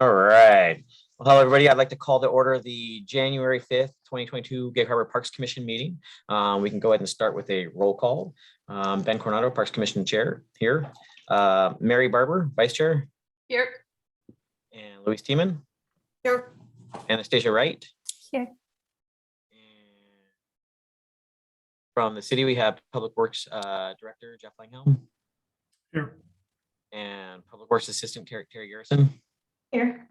All right. Well, hello, everybody. I'd like to call to order the January 5th, 2022 Gig Harbor Parks Commission meeting. We can go ahead and start with a roll call. Ben Coronado, Parks Commission Chair here. Mary Barber, Vice Chair. Here. And Louise Tiemann. Here. Anastasia Wright. Here. And from the city, we have Public Works Director Jeff Langhelm. Here. And Public Works Assistant Terry Garrison. Here.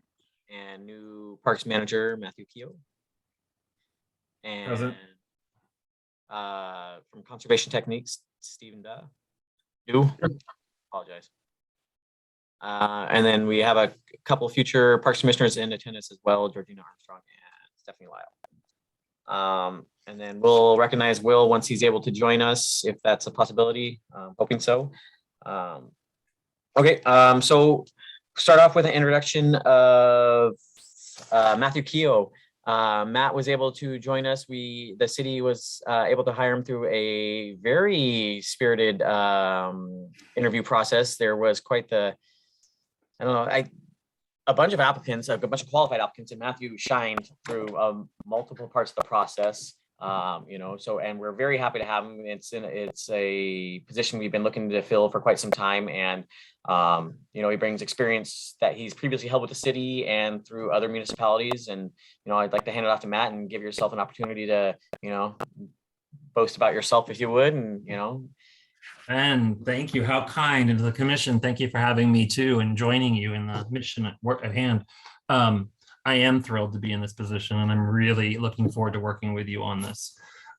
And new Parks Manager Matthew Keogh. And Present. From Conservation Techniques, Stephen Du. Apologize. And then we have a couple of future Parks Commissioners in attendance as well, Georgina Armstrong and Stephanie Lyle. And then we'll recognize Will once he's able to join us, if that's a possibility. Hoping so. Okay, so start off with an introduction of Matthew Keogh. Matt was able to join us. The city was able to hire him through a very spirited interview process. There was quite the, a bunch of applicants, a bunch of qualified applicants, and Matthew shined through multiple parts of the process. And we're very happy to have him. It's a position we've been looking to fill for quite some time, and he brings experience that he's previously held with the city and through other municipalities. And I'd like to hand it off to Matt and give yourself an opportunity to boast about yourself if you would. And thank you. How kind. And to the commission, thank you for having me too and joining you in the mission at work at hand. I am thrilled to be in this position, and I'm really looking forward to working with you on this.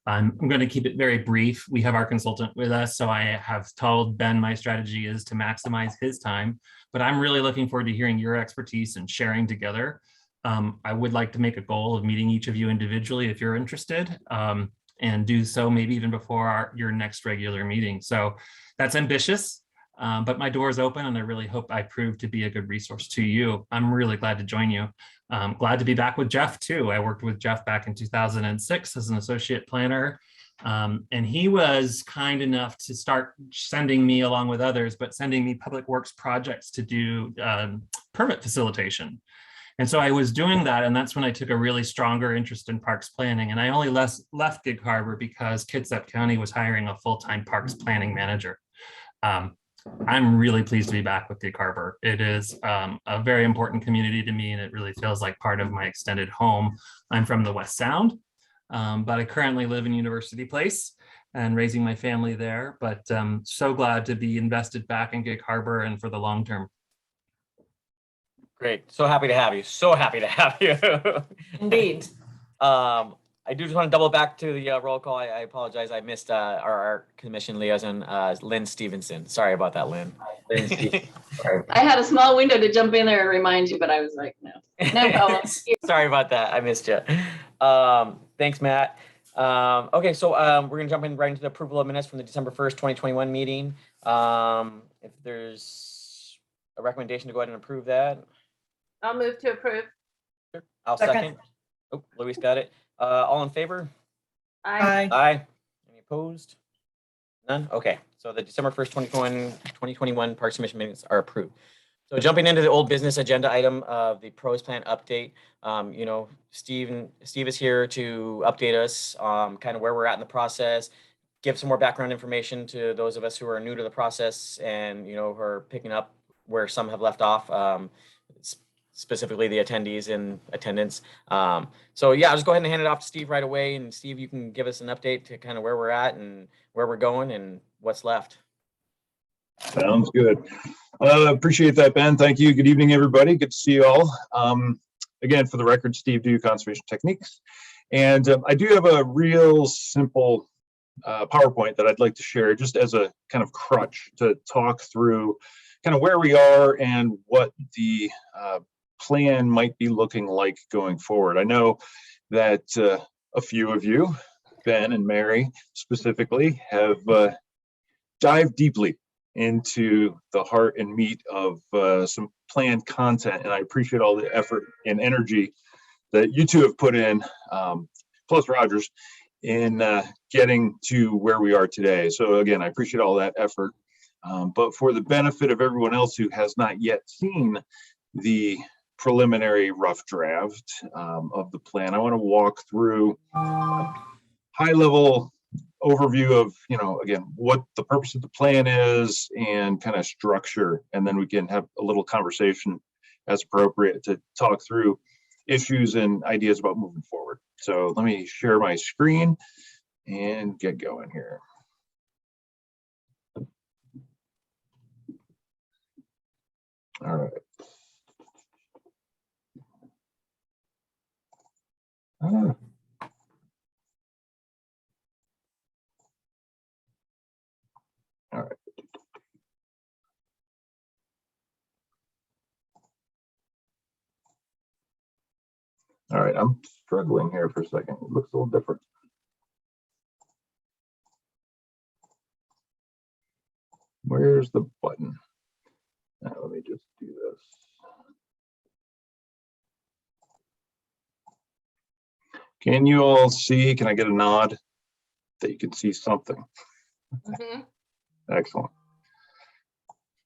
I'm going to keep it very brief. We have our consultant with us, so I have told Ben my strategy is to maximize his time, but I'm really looking forward to hearing your expertise and sharing together. I would like to make a goal of meeting each of you individually if you're interested, and do so maybe even before your next regular meeting. So that's ambitious. But my door is open, and I really hope I prove to be a good resource to you. I'm really glad to join you. Glad to be back with Jeff too. I worked with Jeff back in 2006 as an associate planner. And he was kind enough to start sending me, along with others, but sending me public works projects to do permit facilitation. And so I was doing that, and that's when I took a really stronger interest in parks planning. And I only left Gig Harbor because Kitsap County was hiring a full-time parks planning manager. I'm really pleased to be back with Gig Harbor. It is a very important community to me, and it really feels like part of my extended home. I'm from the West Sound, but I currently live in University Place and raising my family there, but so glad to be invested back in Gig Harbor and for the long term. Great. So happy to have you. So happy to have you. Indeed. I do just want to double back to the roll call. I apologize. I missed our commission liaison, Lynn Stevenson. Sorry about that, Lynn. I had a small window to jump in there and remind you, but I was like, no problem. Sorry about that. I missed you. Thanks, Matt. Okay, so we're going to jump in right into the approval of minutes from the December 1st, 2021 meeting. If there's a recommendation to go ahead and approve that. I'll move to approve. I'll second. Oh, Louise got it. All in favor? Aye. Aye. Any opposed? None? Okay. So the December 1st, 2021 Parks Commission minutes are approved. So jumping into the old business agenda item of the pros plan update, Steve is here to update us kind of where we're at in the process, give some more background information to those of us who are new to the process and, who are picking up where some have left off. Specifically the attendees in attendance. So yeah, I'll just go ahead and hand it off to Steve right away. And Steve, you can give us an update to kind of where we're at and where we're going and what's left. Sounds good. Appreciate that, Ben. Thank you. Good evening, everybody. Good to see you all. Again, for the record, Steve Du, Conservation Techniques. And I do have a real simple PowerPoint that I'd like to share just as a kind of crutch to talk through kind of where we are and what the plan might be looking like going forward. I know that a few of you, Ben and Mary specifically, have dived deeply into the heart and meat of some planned content, and I appreciate all the effort and energy that you two have put in, plus Rogers, in getting to where we are today. So again, I appreciate all that effort. But for the benefit of everyone else who has not yet seen the preliminary rough draft of the plan. I want to walk through a high-level overview of, again, what the purpose of the plan is and kind of structure, and then we can have a little conversation as appropriate to talk through issues and ideas about moving forward. So let me share my screen and get going here. All right. All right. All right, I'm struggling here for a second. It looks a little different. Where's the button? Now, let me just do this. Can you all see? Can I get a nod that you can see something? Excellent.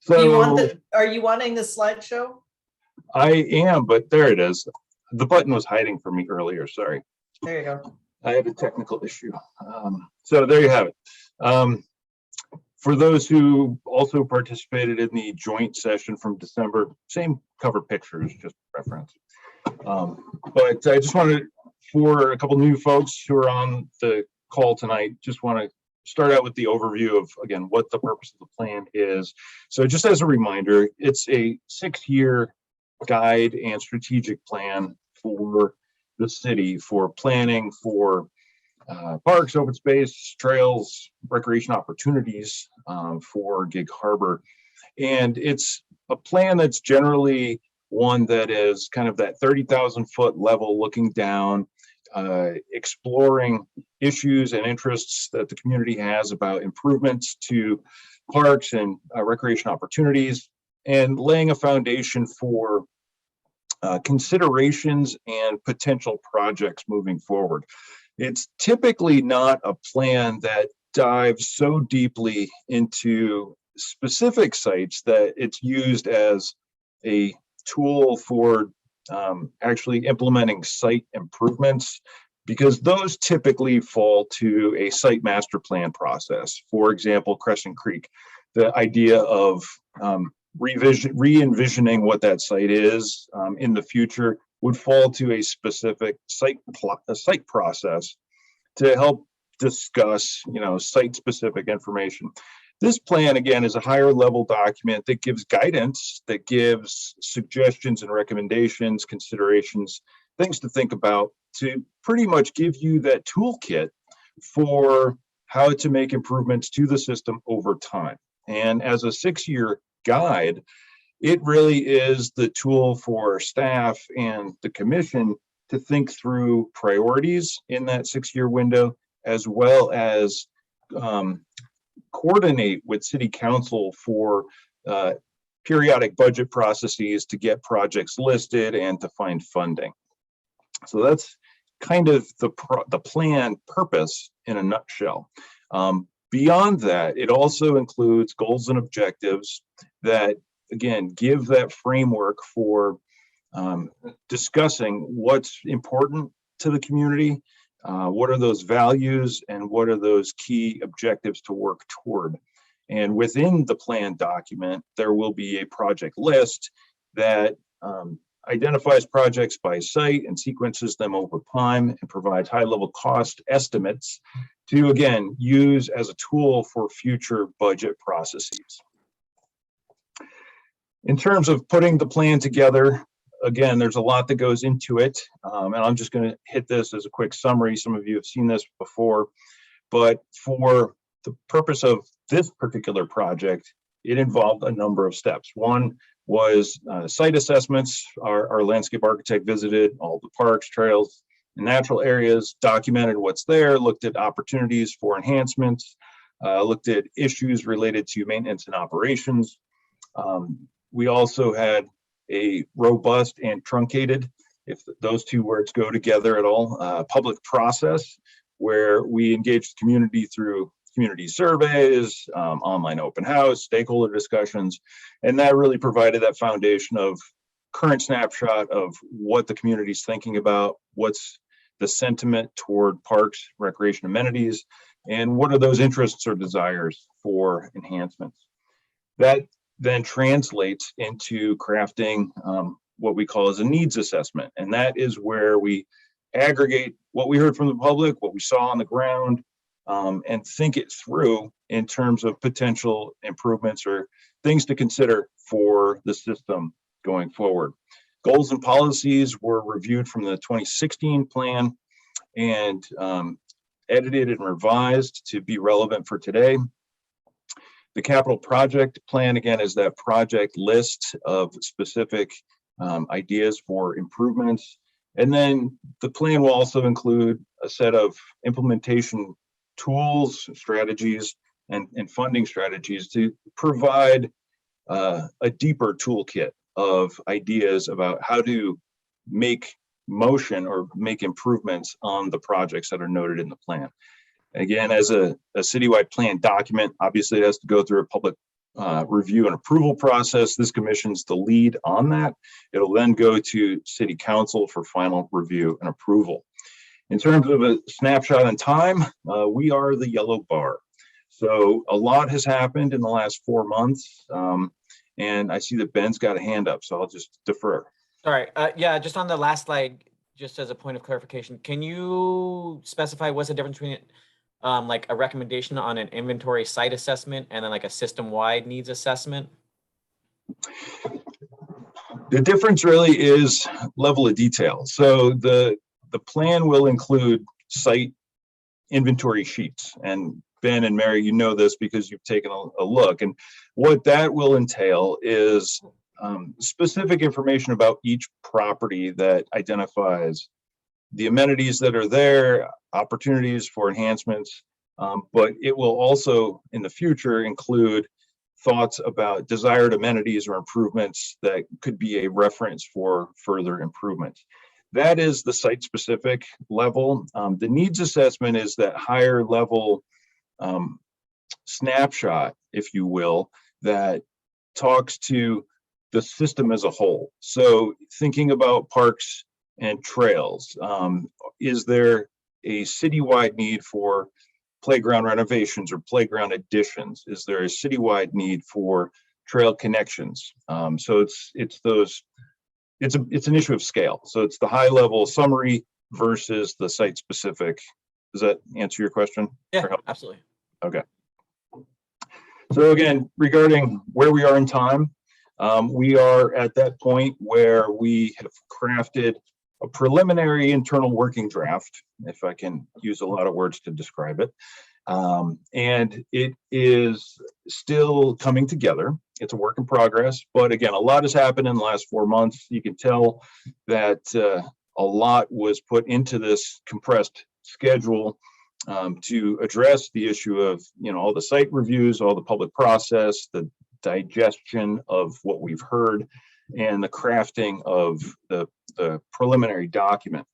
Do you want So are you wanting the slideshow? I am, but there it is. The button was hiding from me earlier. Sorry. There you go. I had a technical issue. So there you have it. For those who also participated in the joint session from December, same cover pictures, just reference. But I just wanted, for a couple new folks who are on the call tonight, just want to start out with the overview of, again, what the purpose of the plan is. So just as a reminder, it's a 6-year guide and strategic plan for the city for planning for parks, open space, trails, recreation opportunities for Gig Harbor. And it's a plan that's generally one that is kind of that 30,000-foot level looking down, exploring issues and interests that the community has about improvements to parks and recreation opportunities, and laying a foundation for considerations and potential projects moving forward. It's typically not a plan that dives so deeply into specific sites that it's used as a tool for actually implementing site improvements, because those typically fall to a site master plan process. For example, Crescent Creek, the idea of re-envisioning what that site is in the future would fall to a specific site process to help discuss, site-specific information. This plan, again, is a higher level document that gives guidance, that gives suggestions and recommendations, considerations, things to think about, to pretty much give you that toolkit for how to make improvements to the system over time. And as a 6-year guide, it really is the tool for staff and the commission to think through priorities in that 6-year window, as well as coordinate with city council for periodic budget processes to get projects listed and to find funding. So that's kind of the plan purpose in a nutshell. Beyond that, it also includes goals and objectives that, again, give that framework for discussing what's important to the community, what are those values, and what are those key objectives to work toward. And within the plan document, there will be a project list that identifies projects by site and sequences them over time and provides high-level cost estimates to, again, use as a tool for future budget processes. In terms of putting the plan together, again, there's a lot that goes into it, and I'm just going to hit this as a quick summary. Some of you have seen this before, but for the purpose of this particular project, it involved a number of steps. One was site assessments. Our landscape architect visited all the parks, trails, and natural areas, documented what's there, looked at opportunities for enhancements, looked at issues related to maintenance and operations. We also had a robust and truncated, if those two words go together at all, public process where we engaged the community through community surveys, online open house, stakeholder discussions, and that really provided that foundation of current snapshot of what the community's thinking about, what's the sentiment toward parks, recreation amenities, and what are those interests or desires for enhancements. That then translates into crafting what we call as a needs assessment. And that is where we aggregate what we heard from the public, what we saw on the ground, and think it through in terms of potential improvements or things to consider for the system going forward. Goals and policies were reviewed from the 2016 plan and edited and revised to be relevant for today. The capital project plan, again, is that project list of specific ideas for improvements. And then the plan will also include a set of implementation tools, strategies, and funding strategies to provide a deeper toolkit of ideas about how to make motion or make improvements on the projects that are noted in the plan. Again, as a citywide plan document, obviously it has to go through a public review and approval process. This commission's the lead on that. It'll then go to City Council for final review and approval. In terms of a snapshot in time, we are the yellow bar. So a lot has happened in the last 4 months. And I see that Ben's got a hand up, so I'll just defer. Sorry, yeah, just on the last slide, just as a point of clarification, can you specify what's the difference between like a recommendation on an inventory site assessment and then like a system-wide needs assessment? The difference really is level of detail. So the plan will include site inventory sheets, and Ben and Mary, you know this because you've taken a look, and what that will entail is specific information about each property that identifies the amenities that are there, opportunities for enhancements, but it will also in the future include thoughts about desired amenities or improvements that could be a reference for further improvements. That is the site specific level. The needs assessment is that higher level snapshot, if you will, that talks to the system as a whole. So thinking about parks and trails, is there a citywide need for playground renovations or playground additions? Is there a citywide need for trail connections? So it's an issue of scale. So it's the high level summary versus the site specific. Does that answer your question? Yeah, absolutely. Okay. So again, regarding where we are in time, we are at that point where we have crafted a preliminary internal working draft, if I can use a lot of words to describe it. And it is still coming together. It's a work in progress, but again, a lot has happened in the last 4 months. You can tell that a lot was put into this compressed schedule to address the issue of, all the site reviews, all the public process, the digestion of what we've heard, and the crafting of the preliminary document.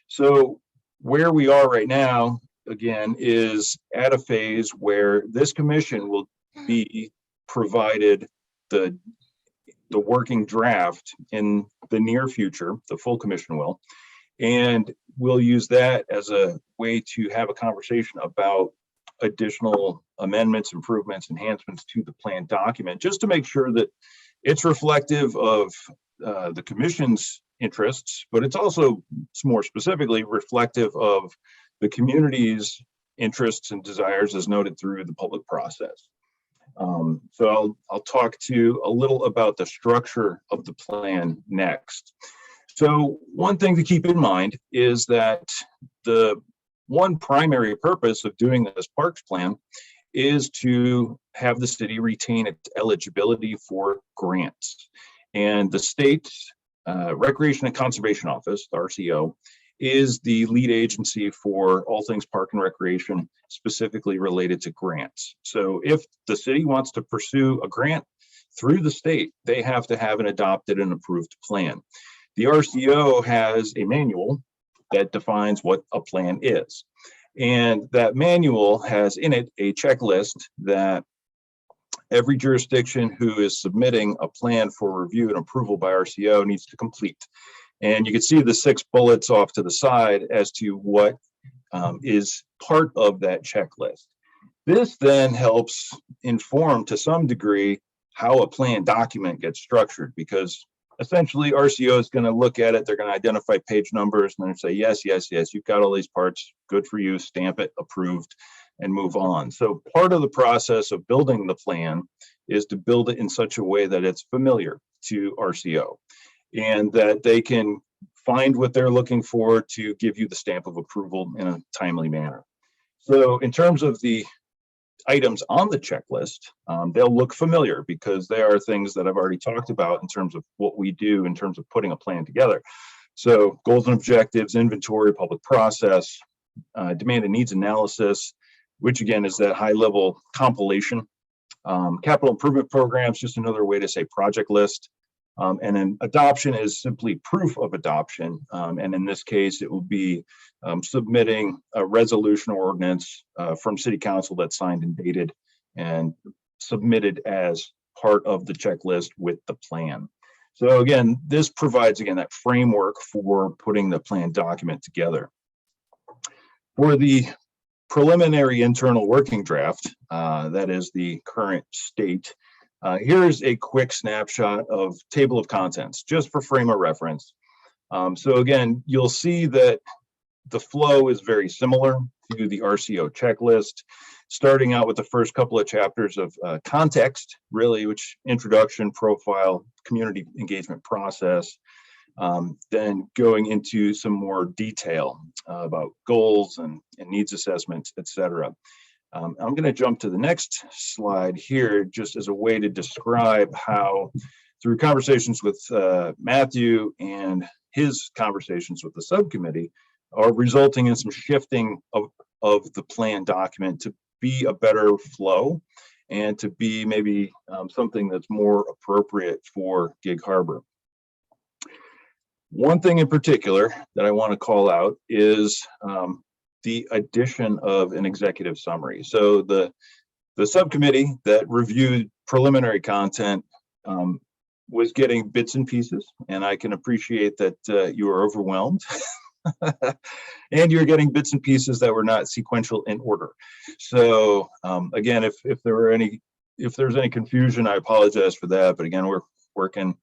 So where we are right now, again, is at a phase where this commission will be provided the working draft in the near future, the full commission will, and we'll use that as a way to have a conversation about additional amendments, improvements, enhancements to the plan document, just to make sure that it's reflective of the commission's interests, but it's also more specifically reflective of the community's interests and desires as noted through the public process. So I'll talk to you a little about the structure of the plan next. So one thing to keep in mind is that the one primary purpose of doing this parks plan is to have the city retain its eligibility for grants. And the state's Recreation and Conservation Office, the RCO, is the lead agency for all things park and recreation, specifically related to grants. So if the city wants to pursue a grant through the state, they have to have an adopted and approved plan. The RCO has a manual that defines what a plan is. And that manual has in it a checklist that every jurisdiction who is submitting a plan for review and approval by RCO needs to complete. And you can see the 6 bullets off to the side as to what is part of that checklist. This then helps inform to some degree how a plan document gets structured, because essentially RCO is going to look at it, they're going to identify page numbers and then say, yes, yes, yes, you've got all these parts, good for you, stamp it, approved, and move on. So part of the process of building the plan is to build it in such a way that it's familiar to RCO and that they can find what they're looking for to give you the stamp of approval in a timely manner. So in terms of the items on the checklist, they'll look familiar because they are things that I've already talked about in terms of what we do in terms of putting a plan together. So goals and objectives, inventory, public process, demand and needs analysis, which again is that high level compilation. Capital improvement programs, just another way to say project list. And then adoption is simply proof of adoption. And in this case, it will be submitting a resolution or ordinance from City Council that's signed and dated and submitted as part of the checklist with the plan. So again, this provides, again, that framework for putting the plan document together. For the preliminary internal working draft, that is the current state, here's a quick snapshot of table of contents, just for frame of reference. So again, you'll see that the flow is very similar to the RCO checklist, starting out with the first couple of chapters of context, really, which introduction, profile, community engagement process, then going into some more detail about goals and needs assessments, et cetera. I'm going to jump to the next slide here just as a way to describe how, through conversations with Matthew and his conversations with the subcommittee, are resulting in some shifting of the plan document to be a better flow and to be maybe something that's more appropriate for Gig Harbor. One thing in particular that I want to call out is the addition of an executive summary. So the subcommittee that reviewed preliminary content was getting bits and pieces, and I can appreciate that you are overwhelmed. And you're getting bits and pieces that were not sequential in order. So again, if there's any confusion, I apologize for that. But again, we're working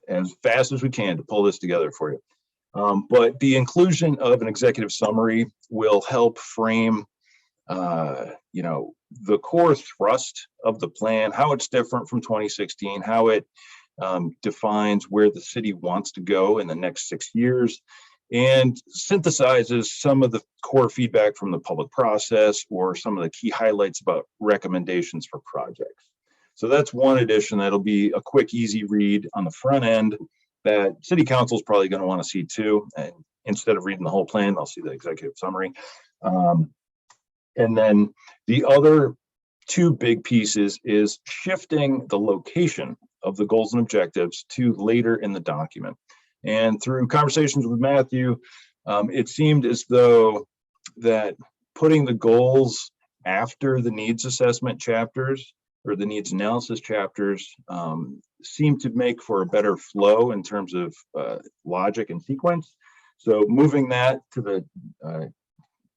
as fast as we can to pull this together for you. But the inclusion of an executive summary will help frame, the core thrust of the plan, how it's different from 2016, how it defines where the city wants to go in the next 6 years, and synthesizes some of the core feedback from the public process or some of the key highlights about recommendations for projects. So that's one addition that'll be a quick, easy read on the front end that City Council is probably going to want to see too. And instead of reading the whole plan, they'll see the executive summary. And then the other 2 big pieces is shifting the location of the goals and objectives to later in the document. And through conversations with Matthew, it seemed as though that putting the goals after the needs assessment chapters or the needs analysis chapters seemed to make for a better flow in terms of logic and sequence. So moving that to the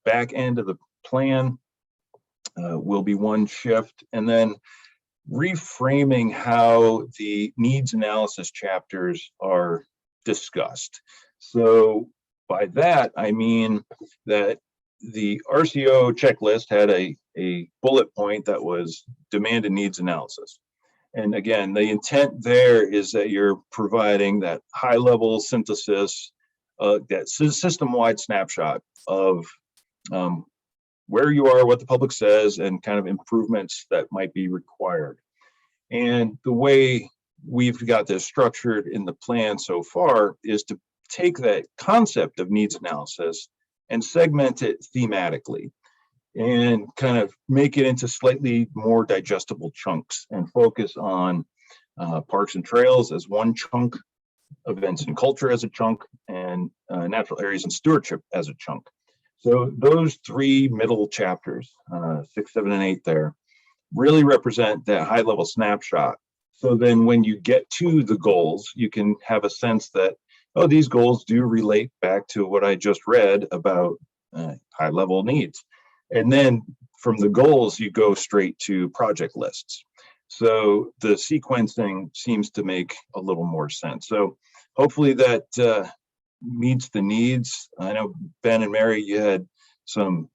back end of the plan will be one shift, and then reframing how the needs analysis chapters are discussed. So by that, I mean that the RCO checklist had a bullet point that was demand and needs analysis. And again, the intent there is that you're providing that high level synthesis, that system-wide snapshot of where you are, what the public says, and kind of improvements that might be required. And the way we've got this structured in the plan so far is to take that concept of needs analysis and segment it thematically and kind of make it into slightly more digestible chunks and focus on parks and trails as one chunk, events and culture as a chunk, and natural areas and stewardship as a chunk. So those 3 middle chapters, 6, 7, and 8 there, really represent that high level snapshot. So then when you get to the goals, you can have a sense that, oh, these goals do relate back to what I just read about high level needs. And then from the goals, you go straight to project lists. So the sequencing seems to make a little more sense. So hopefully that meets the needs. I know Ben and Mary, you had some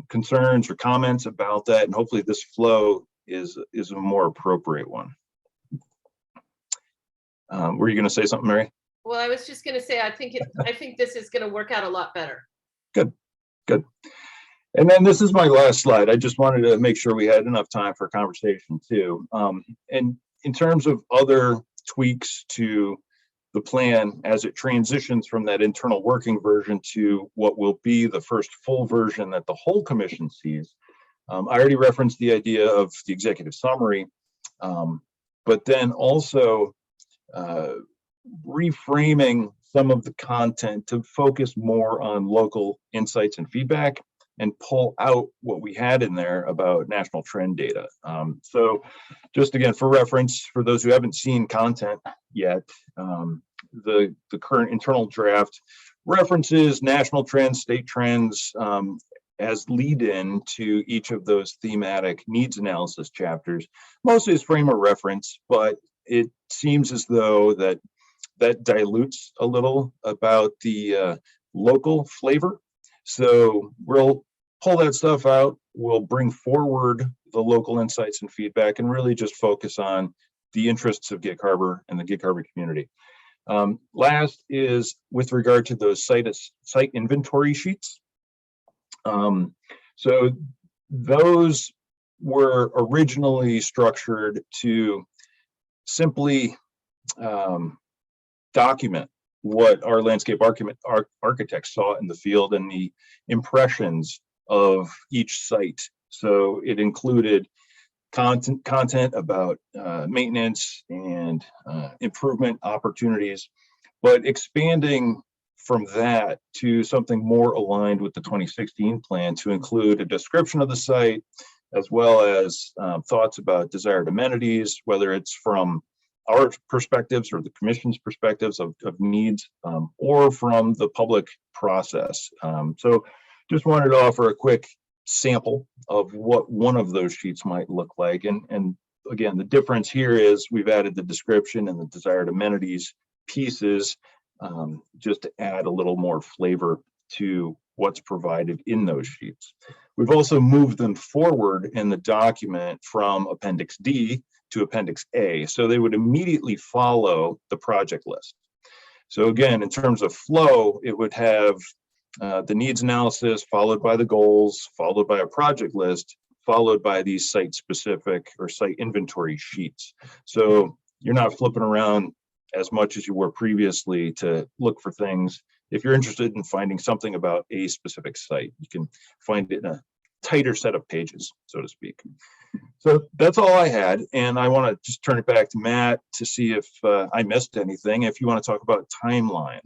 concerns or comments about that, and hopefully this flow is a more appropriate one. Were you going to say something, Mary? Well, I was just going to say, I think this is going to work out a lot better. Good. And then this is my last slide. I just wanted to make sure we had enough time for conversation too. And in terms of other tweaks to the plan as it transitions from that internal working version to what will be the first full version that the whole commission sees, I already referenced the idea of the executive summary, but then also reframing some of the content to focus more on local insights and feedback and pull out what we had in there about national trend data. So just again, for reference, for those who haven't seen content yet, the current internal draft references national trends, state trends, as lead in to each of those thematic needs analysis chapters, mostly as frame of reference, but it seems as though that dilutes a little about the local flavor. So we'll pull that stuff out. We'll bring forward the local insights and feedback and really just focus on the interests of Gig Harbor and the Gig Harbor community. Last is with regard to those site inventory sheets. So those were originally structured to simply document what our landscape architects saw in the field and the impressions of each site. So it included content about maintenance and improvement opportunities, but expanding from that to something more aligned with the 2016 plan to include a description of the site, as well as thoughts about desired amenities, whether it's from our perspectives or the commission's perspectives of needs, or from the public process. So just wanted to offer a quick sample of what one of those sheets might look like. And again, the difference here is we've added the description and the desired amenities pieces, just to add a little more flavor to what's provided in those sheets. We've also moved them forward in the document from Appendix D to Appendix A, so they would immediately follow the project list. So again, in terms of flow, it would have the needs analysis followed by the goals, followed by a project list, followed by these site-specific or site inventory sheets. So you're not flipping around as much as you were previously to look for things. If you're interested in finding something about a specific site, you can find it in a tighter set of pages, so to speak. So that's all I had. And I want to just turn it back to Matt to see if I missed anything. If you want to talk about timeline.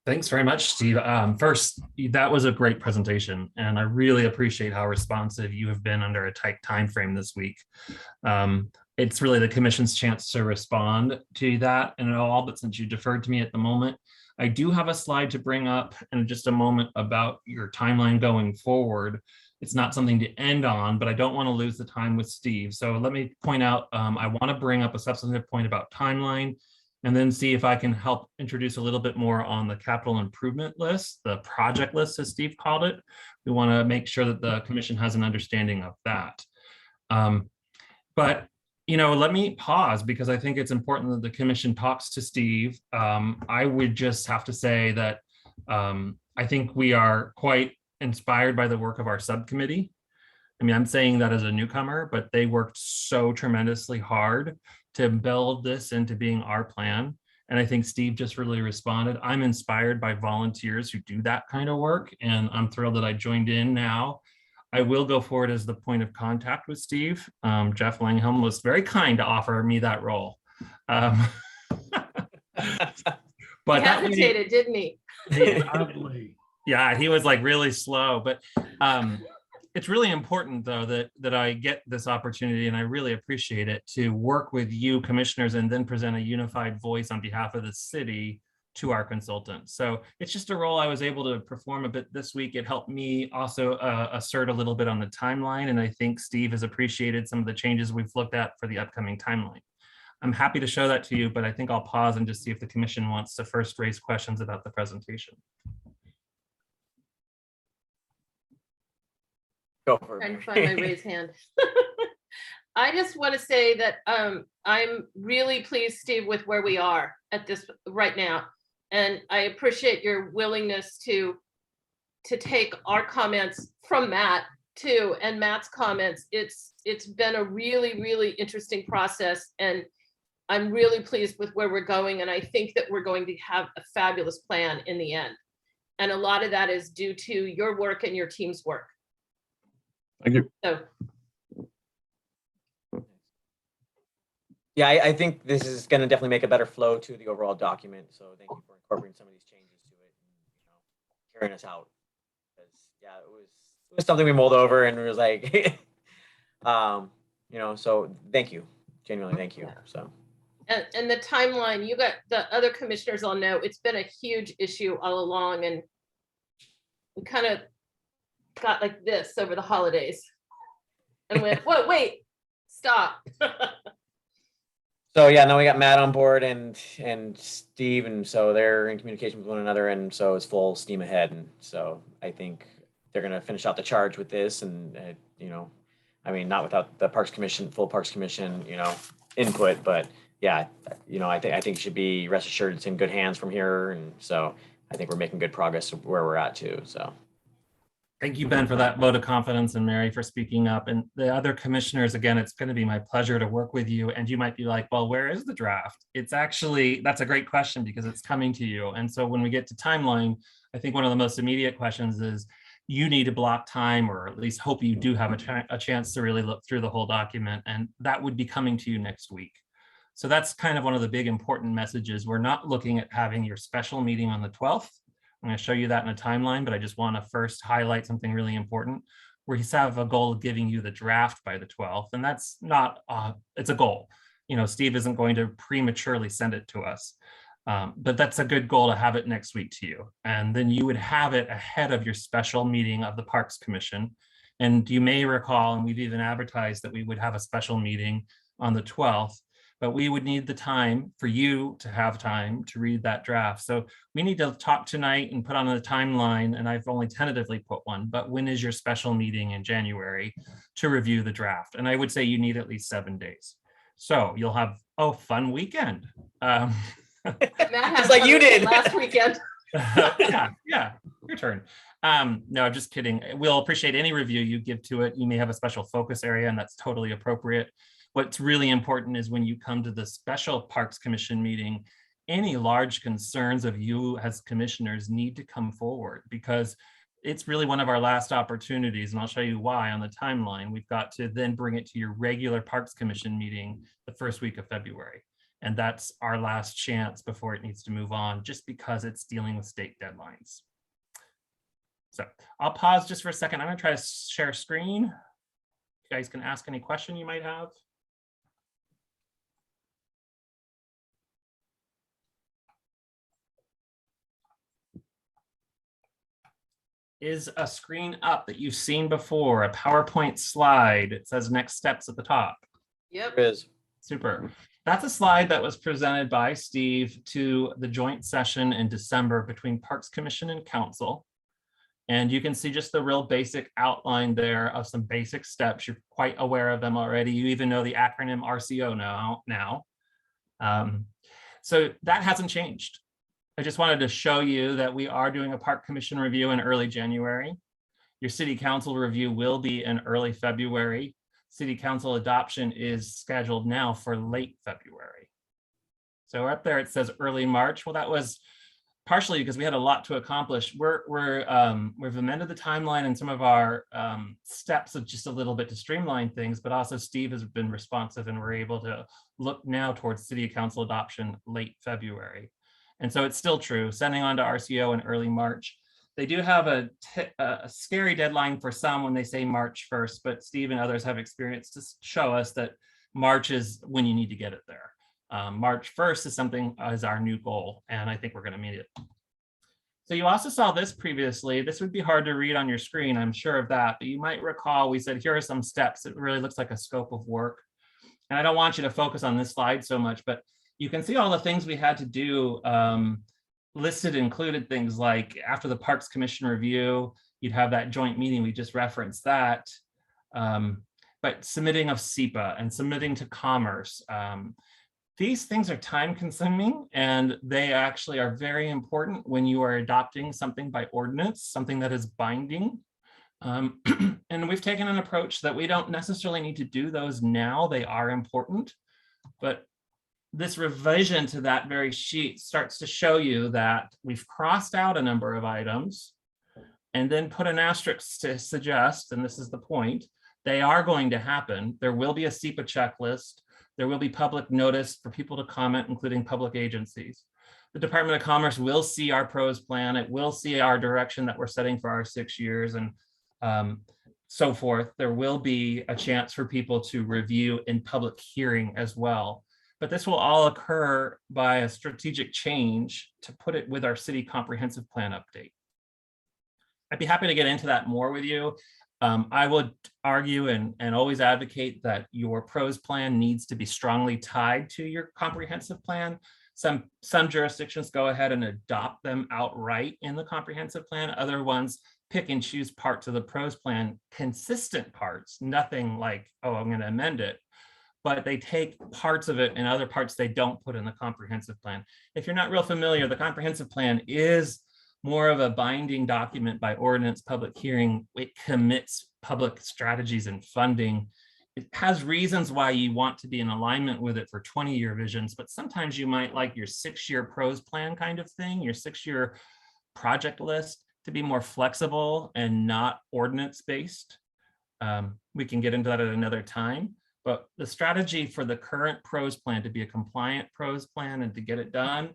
Thanks very much, Steve. First, that was a great presentation, and I really appreciate how responsive you have been under a tight time frame this week. It's really the commission's chance to respond to that and all, but since you deferred to me at the moment, I do have a slide to bring up in just a moment about your timeline going forward. It's not something to end on, but I don't want to lose the time with Steve. So let me point out, I want to bring up a substantive point about timeline and then see if I can help introduce a little bit more on the capital improvement list, the project list, as Steve called it. We want to make sure that the commission has an understanding of that. But let me pause because I think it's important that the commission talks to Steve. I would just have to say that I think we are quite inspired by the work of our subcommittee. I mean, I'm saying that as a newcomer, but they worked so tremendously hard to build this into being our plan. And I think Steve just really responded. I'm inspired by volunteers who do that kind of work, and I'm thrilled that I joined in now. I will go forward as the point of contact with Steve. Jeff Langhelm was very kind to offer me that role. But He hesitated, didn't he? Yeah, he was like really slow, but it's really important though that I get this opportunity, and I really appreciate it, to work with you commissioners and then present a unified voice on behalf of the city to our consultants. So it's just a role I was able to perform a bit this week. It helped me also assert a little bit on the timeline, and I think Steve has appreciated some of the changes we've looked at for the upcoming timeline. I'm happy to show that to you, but I think I'll pause and just see if the commission wants to first raise questions about the presentation. Go for it. Trying to Mary. find my raised hand. I just want to say that I'm really pleased, Steve, with where we are at this right now. And I appreciate your willingness to take our comments from Matt too, and Matt's comments. It's been a really, really interesting process, and I'm really pleased with where we're going. And I think that we're going to have a fabulous plan in the end. And a lot of that is due to your work and your team's work. Thank you. So Yeah, I think this is going to definitely make a better flow to the overall document. So thank you for incorporating some of these changes to it and carrying us out. Because yeah, it was something we mulled over and it was like, so thank you, genuinely thank you. So. And the timeline, you got the other commissioners all know it's been a huge issue all along, and we kind of got like this over the holidays and went, whoa, wait, stop. So yeah, now we got Matt on board and Steve, and so they're in communication with one another, and so it's full steam ahead. And so I think they're going to finish out the charge with this, and I mean, not without the full Parks Commission, input, but yeah, I think it should be, rest assured, it's in good hands from here, and so I think we're making good progress where we're at too. So. Thank you, Ben, for that vote of confidence, and Mary for speaking up. And the other commissioners, again, it's going to be my pleasure to work with you. And you might be like, well, where is the draft? It's actually, that's a great question because it's coming to you. And so when we get to timeline, I think one of the most immediate questions is you need to block time, or at least hope you do have a chance to really look through the whole document. And that would be coming to you next week. So that's kind of one of the big important messages. We're not looking at having your special meeting on the 12th. I'm going to show you that in a timeline, but I just want to first highlight something really important. We have a goal of giving you the draft by the 12th, and that's not, it's a goal. Steve isn't going to prematurely send it to us, but that's a good goal to have it next week to you. And then you would have it ahead of your special meeting of the Parks Commission. And you may recall, and we've even advertised that we would have a special meeting on the 12th, but we would need the time for you to have time to read that draft. So we need to talk tonight and put on a timeline, and I've only tentatively put one, but when is your special meeting in January to review the draft? And I would say you need at least 7 days. So you'll have a fun weekend. Matt had Just like you fun did. last weekend. yeah, your turn. No, I'm just kidding. We'll appreciate any review you give to it. You may have a special focus area, and that's totally appropriate. What's really important is when you come to the special Parks Commission meeting, any large concerns of you as commissioners need to come forward, because it's really one of our last opportunities, and I'll show you why on the timeline. We've got to then bring it to your regular Parks Commission meeting the first week of February. And that's our last chance before it needs to move on, just because it's dealing with state deadlines. So I'll pause just for a second. I'm going to try to share screen. You guys can ask any question you might have. Is a screen up that you've seen before, a PowerPoint slide? It says next steps at the top. Yep. There is. Super. That's a slide that was presented by Steve to the joint session in December between Parks Commission and Council. And you can see just the real basic outline there of some basic steps. You're quite aware of them already. You even know the acronym RCO now. So that hasn't changed. I just wanted to show you that we are doing a Park Commission review in early January. Your City Council review will be in early February. City Council adoption is scheduled now for late February. So up there it says early March. Well, that was partially because we had a lot to accomplish. We've amended the timeline and some of our steps of just a little bit to streamline things, but also Steve has been responsive, and we're able to look now towards City Council adoption late February. And so it's still true, sending on to RCO in early March. They do have a scary deadline for some when they say March 1st, but Steve and others have experience to show us that March is when you need to get it there. March 1st is our new goal, and I think we're going to meet it. So you also saw this previously. This would be hard to read on your screen, I'm sure of that, but you might recall we said, here are some steps. It really looks like a scope of work. And I don't want you to focus on this slide so much, but you can see all the things we had to do. Listed included things like after the Parks Commission review, you'd have that joint meeting, we just referenced that. But submitting of SEPA and submitting to Commerce. These things are time consuming, and they actually are very important when you are adopting something by ordinance, something that is binding. And we've taken an approach that we don't necessarily need to do those now. They are important, but this revision to that very sheet starts to show you that we've crossed out a number of items and then put an asterisk to suggest, and this is the point, they are going to happen. There will be a SEPA checklist. There will be public notice for people to comment, including public agencies. The Department of Commerce will see our PROS plan. It will see our direction that we're setting for our 6 years and so forth. There will be a chance for people to review in public hearing as well. But this will all occur by a strategic change to put it with our city comprehensive plan update. I'd be happy to get into that more with you. I would argue and always advocate that your PROS plan needs to be strongly tied to your comprehensive plan. Some jurisdictions go ahead and adopt them outright in the comprehensive plan. Other ones pick and choose parts of the PROS plan, consistent parts, nothing like, oh, I'm going to amend it. But they take parts of it and other parts they don't put in the comprehensive plan. If you're not real familiar, the comprehensive plan is more of a binding document by ordinance, public hearing. It commits public strategies and funding. It has reasons why you want to be in alignment with it for 20-year visions, but sometimes you might like your 6-year PROS plan kind of thing, your 6-year project list to be more flexible and not ordinance-based. We can get into that at another time. But the strategy for the current PROS plan to be a compliant PROS plan and to get it done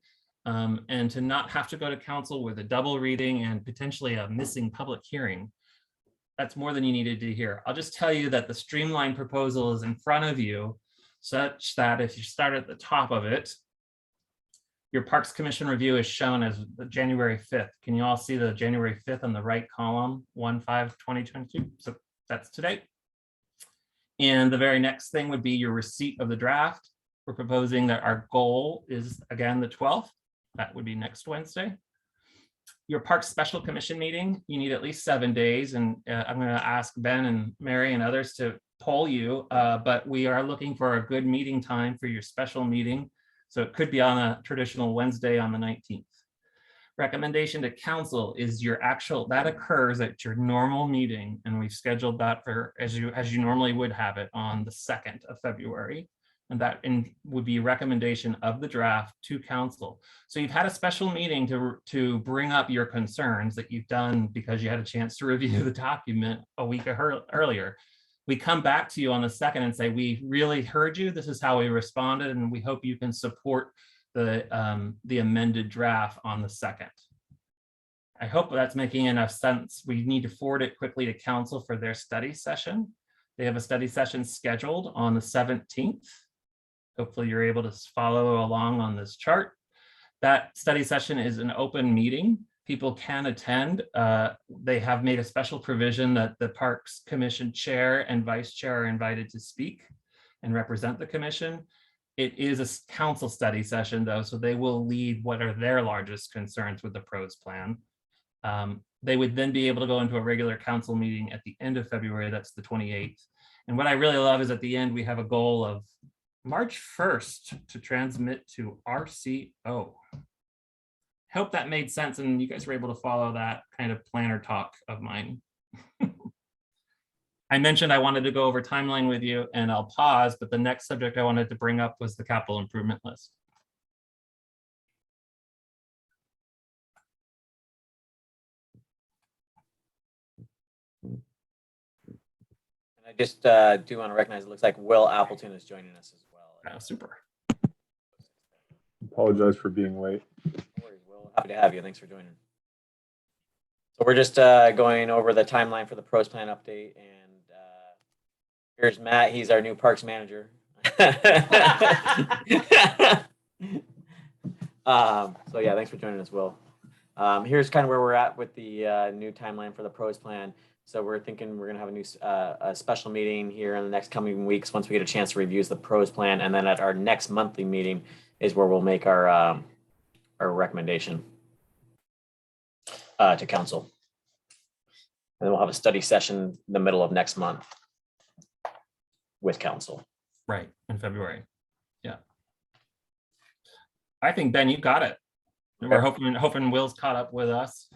and to not have to go to council with a double reading and potentially a missing public hearing, that's more than you needed to hear. I'll just tell you that the streamlined proposal is in front of you such that if you start at the top of it, your Parks Commission review is shown as the January 5th. Can you all see the January 5th on the right column, 1/5/2022? So that's today. And the very next thing would be your receipt of the draft. We're proposing that our goal is, again, the 12th. That would be next Wednesday. Your Parks Special Commission meeting, you need at least 7 days. And I'm going to ask Ben and Mary and others to poll you, but we are looking for a good meeting time for your special meeting. So it could be on a traditional Wednesday on the 19th. Recommendation to council is your actual, that occurs at your normal meeting, and we've scheduled that for as you normally would have it on the 2nd of February. And that would be recommendation of the draft to council. So you've had a special meeting to bring up your concerns that you've done because you had a chance to review the document a week earlier. We come back to you on the 2nd and say, we really heard you. This is how we responded, and we hope you can support the amended draft on the 2nd. I hope that's making enough sense. We need to forward it quickly to council for their study session. They have a study session scheduled on the 17th. Hopefully you're able to follow along on this chart. That study session is an open meeting. People can attend. They have made a special provision that the Parks Commission chair and vice chair are invited to speak and represent the commission. It is a council study session though, so they will lead what are their largest concerns with the PROS plan. They would then be able to go into a regular council meeting at the end of February, that's the 28th. And what I really love is at the end, we have a goal of March 1st to transmit to RCO. Hope that made sense and you guys were able to follow that kind of planner talk of mine. I mentioned I wanted to go over timeline with you and I'll pause, but the next subject I wanted to bring up was the capital improvement list. And I just do want to recognize, it looks like Will Appleton is joining us as well. Oh, super. Apologize for being late. No worries, Will. Happy to have you. Thanks for joining. So we're just going over the timeline for the pros plan update, and here's Matt. He's our new parks manager. So yeah, thanks for joining us, Will. Here's kind of where we're at with the new timeline for the pros plan. So we're thinking we're gonna have a new a special meeting here in the next coming weeks once we get a chance to review the pros plan, and then at our next monthly meeting is where we'll make our recommendation to council. And then we'll have a study session in the middle of next month with council. Right, in February. Yeah. I think, Ben, you got it. We're hoping Will's caught up with us.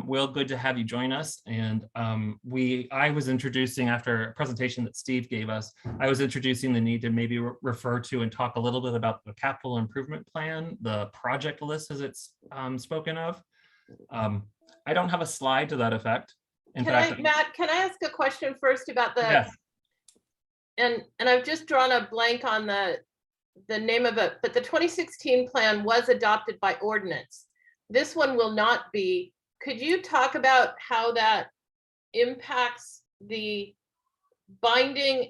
Will, good to have you join us. And I was introducing, after a presentation that Steve gave us, I was introducing the need to maybe refer to and talk a little bit about the capital improvement plan, the project list as it's spoken of. I don't have a slide to that effect. In fact, Matt, can I ask a question first about the, yes, and I've just drawn a blank on the name of it, but the 2016 plan was adopted by ordinance. This one will not be. Could you talk about how that impacts the binding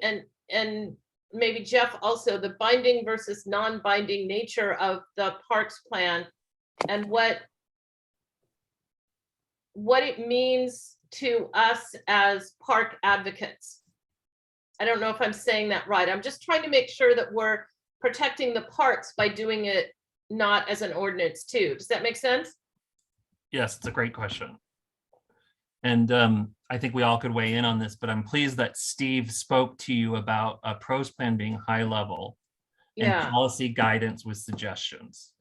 and maybe Jeff also, the binding versus non-binding nature of the parks plan, and what it means to us as park advocates? I don't know if I'm saying that right. I'm just trying to make sure that we're protecting the parks by doing it not as an ordinance too. Does that make sense? yes, it's a great question. And I think we all could weigh in on this, but I'm pleased that Steve spoke to you about a pros plan being high level and Yeah. policy guidance with suggestions.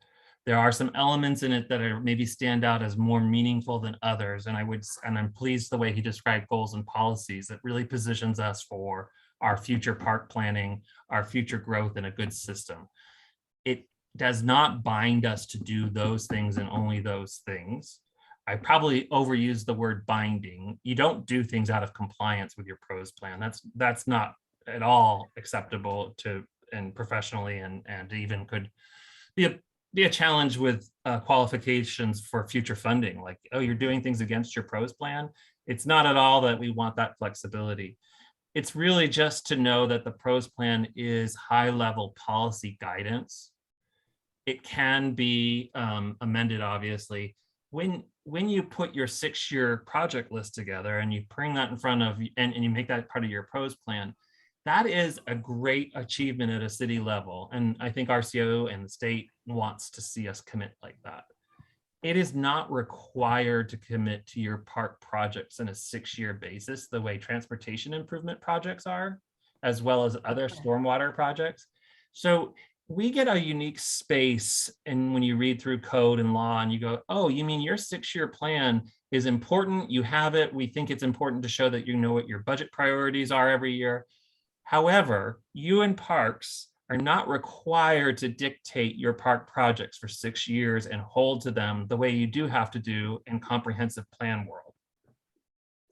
There are some elements in it that are maybe stand out as more meaningful than others. And I'm pleased the way he described goals and policies that really positions us for our future park planning, our future growth in a good system. It does not bind us to do those things and only those things. I probably overused the word binding. You don't do things out of compliance with your pros plan. That's not at all acceptable to and professionally and even could be a challenge with qualifications for future funding. Like, oh, you're doing things against your pros plan. It's not at all that we want that flexibility. It's really just to know that the pros plan is high level policy guidance. It can be amended, obviously. When you put your 6-year project list together and you bring that in front of and you make that part of your pros plan, that is a great achievement at a city level. And I think RCO and the state wants to see us commit like that. It is not required to commit to your park projects on a 6-year basis, the way transportation improvement projects are, as well as other stormwater projects. So we get a unique space. And when you read through code and law and you go, oh, you mean your 6-year plan is important. You have it. We think it's important to show that you know what your budget priorities are every year. However, you and parks are not required to dictate your park projects for 6 years and hold to them the way you do have to do in comprehensive plan world,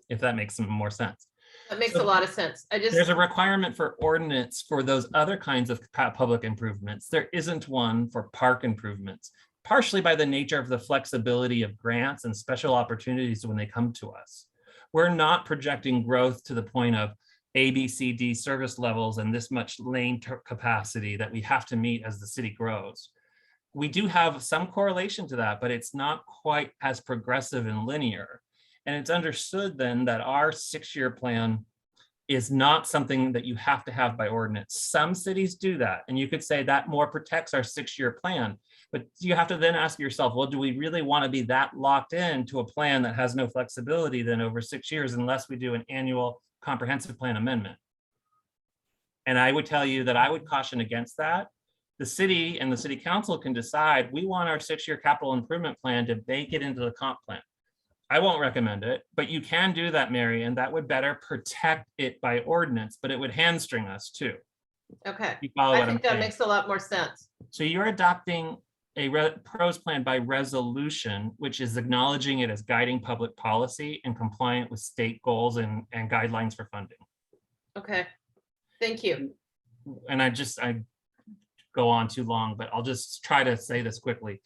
if that makes some more sense. That makes a lot of sense. There's a requirement for ordinance for those other kinds of public improvements. There isn't one for park improvements, partially by the nature of the flexibility of grants and special opportunities when they come to us. We're not projecting growth to the point of A, B, C, D service levels and this much lane capacity that we have to meet as the city grows. We do have some correlation to that, but it's not quite as progressive and linear. And it's understood then that our 6-year plan is not something that you have to have by ordinance. Some cities do that. And you could say that more protects our 6-year plan. But you have to then ask yourself, well, do we really want to be that locked into a plan that has no flexibility then over 6 years unless we do an annual comprehensive plan amendment? And I would tell you that I would caution against that. The city and the city council can decide we want our 6-year capital improvement plan to bake it into the comp plan. I won't recommend it, but you can do that, Mary, and that would better protect it by ordinance, but it would hamstring us too. Okay, You follow I what I'm think that saying? makes a lot more sense. So you're adopting a pros plan by resolution, which is acknowledging it as guiding public policy and compliant with state goals and guidelines for funding. Okay, thank you. And I go on too long, but I'll just try to say this quickly.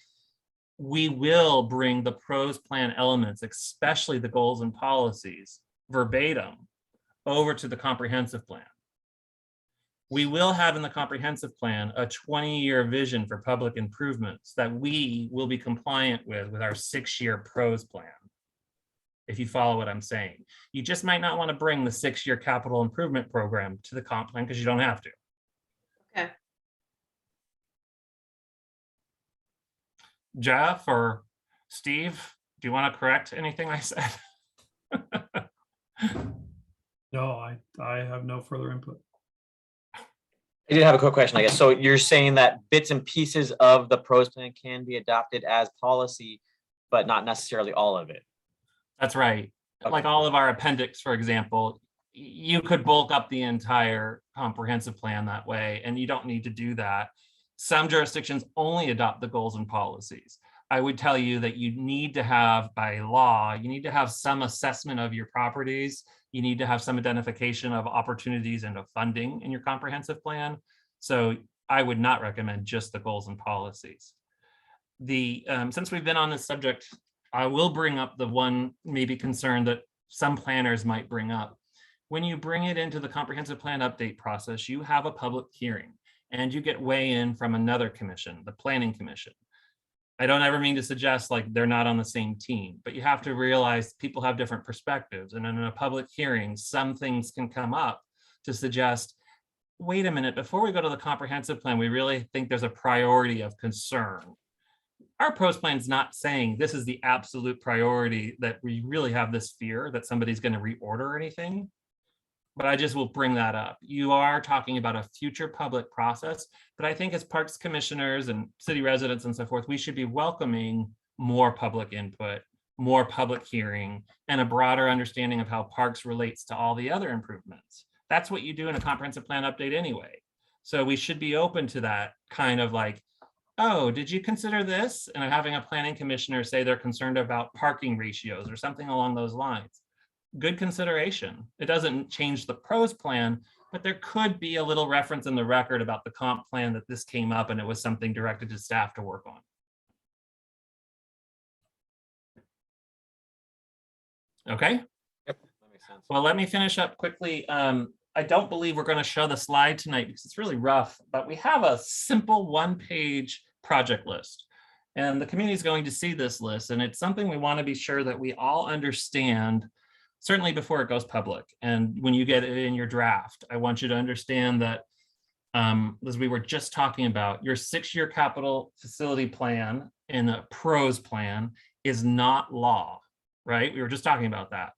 we will bring the pros plan elements, especially the goals and policies, verbatim over to the comprehensive plan. We will have in the comprehensive plan a 20-year vision for public improvements that we will be compliant with our 6-year pros plan. If you follow what I'm saying, you just might not want to bring the 6-year capital improvement program to the comp plan because you don't have to. Okay. Jeff or Steve, do you want to correct anything I said? No, I have no further input. I did have a quick question, I guess. So you're saying that bits and pieces of the pros plan can be adopted as policy, but not necessarily all of it. That's right. Okay. Like all of our appendix, for example, you could bulk up the entire comprehensive plan that way, and you don't need to do that. Some jurisdictions only adopt the goals and policies. I would tell you that you need to have, by law, you need to have some assessment of your properties. You need to have some identification of opportunities and of funding in your comprehensive plan. So I would not recommend just the goals and policies. Since we've been on this subject, I will bring up the one maybe concern that some planners might bring up. When you bring it into the comprehensive plan update process, you have a public hearing and you get weigh-in from another commission, the Planning Commission. I don't ever mean to suggest like they're not on the same team, but you have to realize people have different perspectives. And in a public hearing, some things can come up to suggest, wait a minute, before we go to the comprehensive plan, we really think there's a priority of concern. Our pros plan is not saying this is the absolute priority, that we really have this fear that somebody's going to reorder anything. But I just will bring that up. You are talking about a future public process, but I think as parks commissioners and city residents and so forth, we should be welcoming more public input, more public hearing, and a broader understanding of how parks relates to all the other improvements. That's what you do in a comprehensive plan update anyway. So we should be open to that kind of like, oh, did you consider this? And having a planning commissioner say they're concerned about parking ratios or something along those lines. Good consideration. It doesn't change the pros plan, but there could be a little reference in the record about the comp plan that this came up and it was something directed to staff to work on. Okay. Yep, that makes sense. Well, let me finish up quickly. I don't believe we're going to show the slide tonight because it's really rough, but we have a simple one-page project list. And the community is going to see this list, and it's something we want to be sure that we all understand, certainly before it goes public. And when you get it in your draft, I want you to understand that, as we were just talking about, your 6-year capital facility plan in a pros plan is not law, right? We were just talking about that.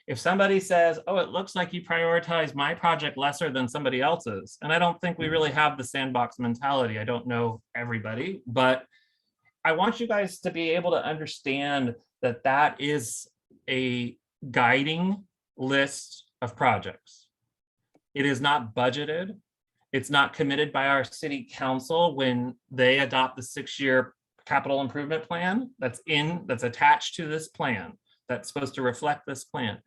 If somebody says, oh, it looks like you prioritize my project lesser than somebody else's, and I don't think we really have the sandbox mentality. I don't know everybody, but I want you guys to be able to understand that that is a guiding list of projects. It is not budgeted. It's not committed by our city council when they adopt the 6-year capital improvement plan that's attached to this plan, that's supposed to reflect this plan.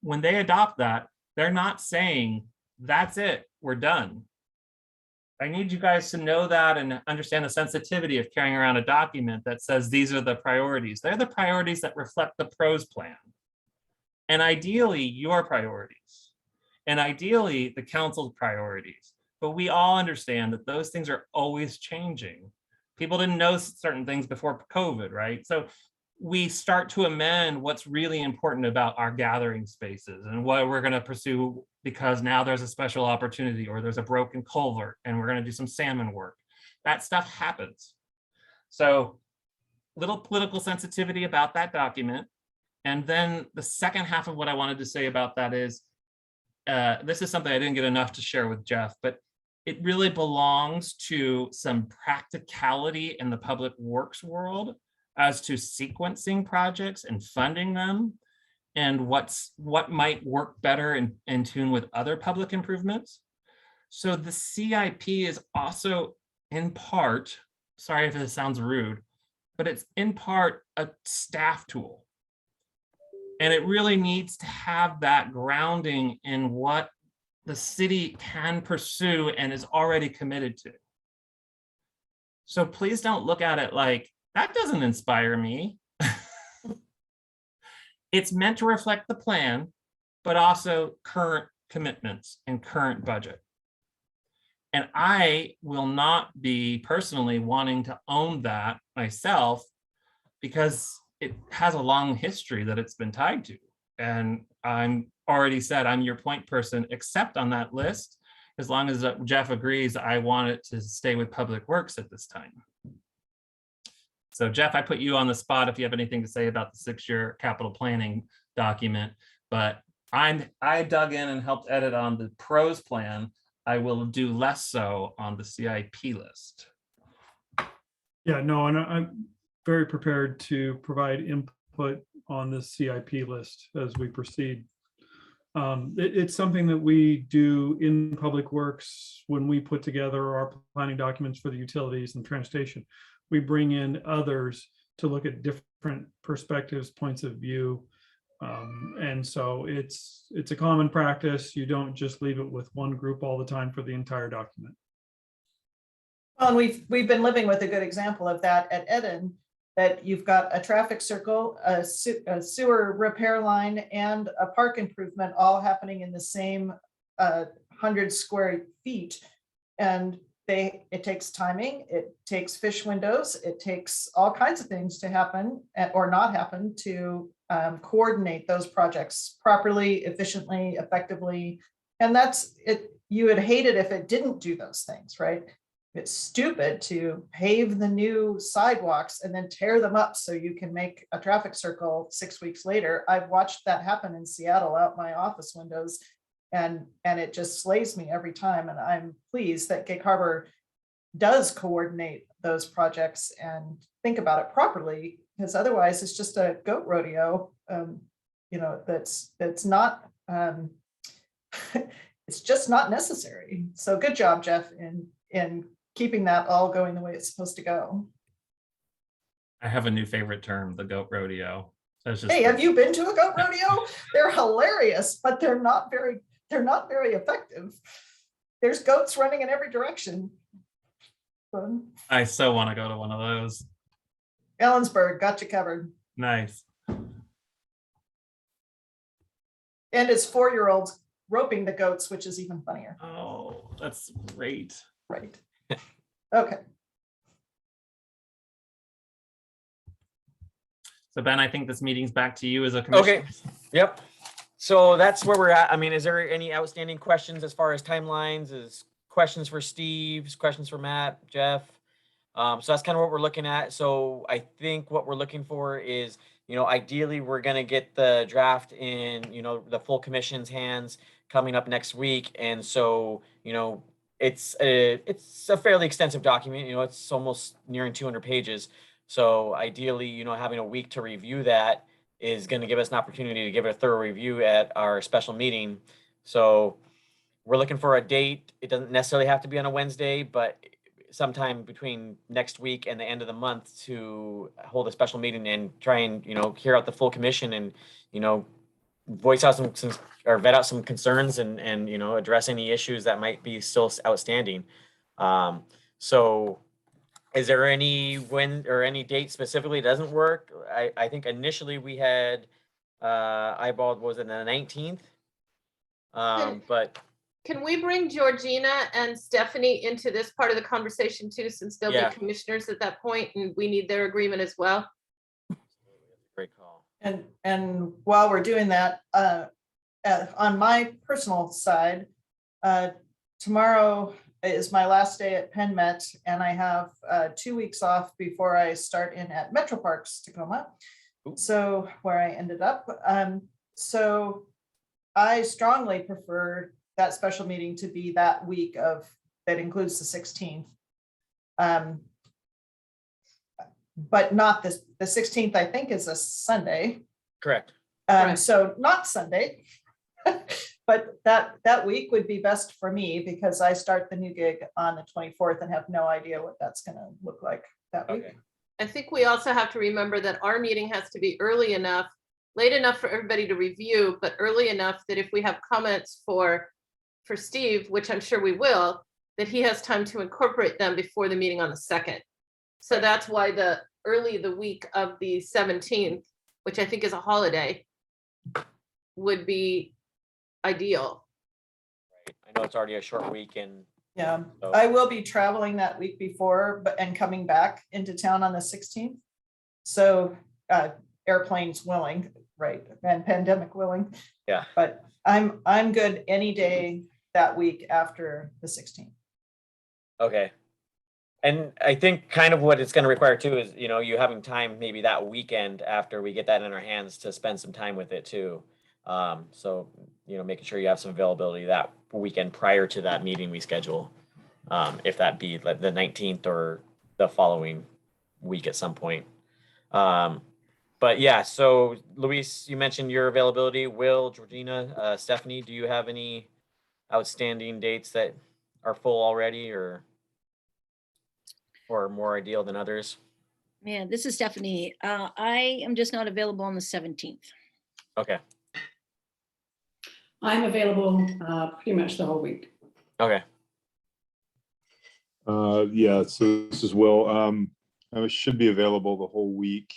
When they adopt that, they're not saying, that's it, we're done. I need you guys to know that and understand the sensitivity of carrying around a document that says these are the priorities. They're the priorities that reflect the pros plan. And ideally, your priorities. And ideally, the council's priorities. But we all understand that those things are always changing. People didn't know certain things before COVID, right? So we start to amend what's really important about our gathering spaces and what we're going to pursue because now there's a special opportunity or there's a broken culvert and we're going to do some salmon work. That stuff happens. So little political sensitivity about that document. And then the second half of what I wanted to say about that is, this is something I didn't get enough to share with Jeff, but it really belongs to some practicality in the public works world as to sequencing projects and funding them and what might work better in tune with other public improvements. So the CIP is also in part, sorry if this sounds rude, but it's in part a staff tool. And it really needs to have that grounding in what the city can pursue and is already committed to. So please don't look at it like, That doesn't inspire me. It's meant to reflect the plan, but also current commitments and current budget. And I will not be personally wanting to own that myself because it has a long history that it's been tied to. And I'm already said I'm your point person, except on that list, as long as Jeff agrees, I want it to stay with Public Works at this time. So Jeff, I put you on the spot if you have anything to say about the 6-year capital planning document, but I dug in and helped edit on the pros plan. I will do less so on the CIP list. Yeah, no, and I'm very prepared to provide input on the CIP list as we proceed. It's something that we do in Public Works when we put together our planning documents for the utilities and transportation. We bring in others to look at different perspectives, points of view. And so it's a common practice. You don't just leave it with one group all the time for the entire document. Well, and we've been living with a good example of that at Eden, that you've got a traffic circle, a sewer repair line, and a park improvement all happening in the same 100 square feet. And it takes timing, it takes fish windows, it takes all kinds of things to happen or not happen to coordinate those projects properly, efficiently, effectively. And that's it. You would hate it if it didn't do those things, right? It's stupid to pave the new sidewalks and then tear them up so you can make a traffic circle 6 weeks later. I've watched that happen in Seattle out my office windows, and it just slays me every time. And I'm pleased that Gig Harbor does coordinate those projects and think about it properly, because otherwise it's just a goat rodeo. That's not it's just not necessary. So good job, Jeff, in keeping that all going the way it's supposed to go. I have a new favorite term, the goat rodeo. That's just Hey, have you been to a goat rodeo? They're hilarious, but they're not very effective. There's goats running in every direction. Fun. I so want to go to one of those. Ellensburg got you covered. Nice. And it's 4-year-olds roping the goats, which is even funnier. Oh, that's great. Right. Okay. So Ben, I think this meeting's back to you as a commissioner. Okay, yep. So that's where we're at. I mean, is there any outstanding questions as far as timelines? Is questions for Steve, questions for Matt, Jeff? So that's kind of what we're looking at. So I think what we're looking for is, ideally we're gonna get the draft in, the full commission's hands coming up next week. And so, it's a fairly extensive document, it's almost nearing 200 pages. So ideally, having a week to review that is going to give us an opportunity to give it a thorough review at our special meeting. So we're looking for a date. It doesn't necessarily have to be on a Wednesday, but sometime between next week and the end of the month to hold a special meeting and try and, hear out the full commission and, voice out some or vet out some concerns and address any issues that might be still outstanding. So is there any date specifically doesn't work? I think initially we had eyeballed, was it the 19th? But Can we bring Georgina and Stephanie into this part of the conversation too, since they'll Yeah. be commissioners at that point and we need their agreement as well? great call. And while we're doing that, on my personal side, tomorrow is my last day at PennMet, and I have 2 weeks off before I start in at Metro Parks Tacoma. Ooh. So where I ended up. So I strongly prefer that special meeting to be that week that includes the 16th. But not the 16th, I think, is a Sunday. Correct. Correct. So not Sunday. But that week would be best for me because I start the new gig on the 24th and have no idea what that's going to look like that week. Okay. I think we also have to remember that our meeting has to be early enough, late enough for everybody to review, but early enough that if we have comments for Steve, which I'm sure we will, that he has time to incorporate them before the meeting on the 2nd. So Right. that's why the week of the 17th, which I think is a holiday, would be ideal. I know it's already a short week and Yeah, so, I will be traveling that week before, but, and coming back into town on the 16th. So, airplanes willing, right, and pandemic willing. Yeah. But I'm good any day that week after the 16th. okay. And I think kind of what it's gonna require too is, you know, you having time maybe that weekend after we get that in our hands to spend some time with it too. So, you know, making sure you have some availability that weekend prior to that meeting we schedule. If that be like the 19th or the following week at some point. But yeah, so Luis, you mentioned your availability. Will, Georgina, Stephanie, do you have any outstanding dates that are full already or more ideal than others? Man, this is Stephanie. I am just not available on the 17th. Okay, I'm available pretty much the whole week. okay, Yeah, so this is Will. I should be available the whole week.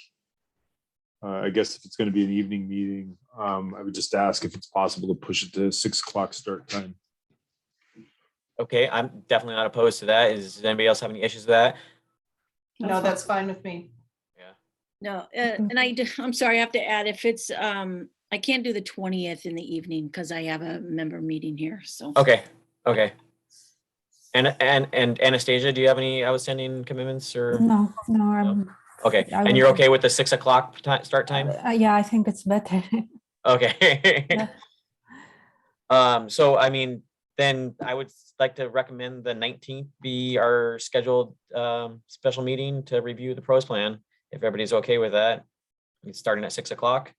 I guess if it's going to be an evening meeting, I would just ask if it's possible to push it to 6 o'clock start time. okay. I'm definitely not opposed to that. Does anybody else have any issues with that? No, that's fine with me. No, and I'm sorry, I have to add, if it's, I can't do the 20th in the evening because I have a member meeting here, so. Okay, okay. And Anastasia, do you have any outstanding commitments or? No, I'm, Okay, I and you're would- okay with the 6 o'clock start time? yeah, I think it's better. Okay. Yeah. So I mean, then I would like to recommend the 19th be our scheduled special meeting to review the pros plan, if everybody's okay with that. It's starting at 6 o'clock.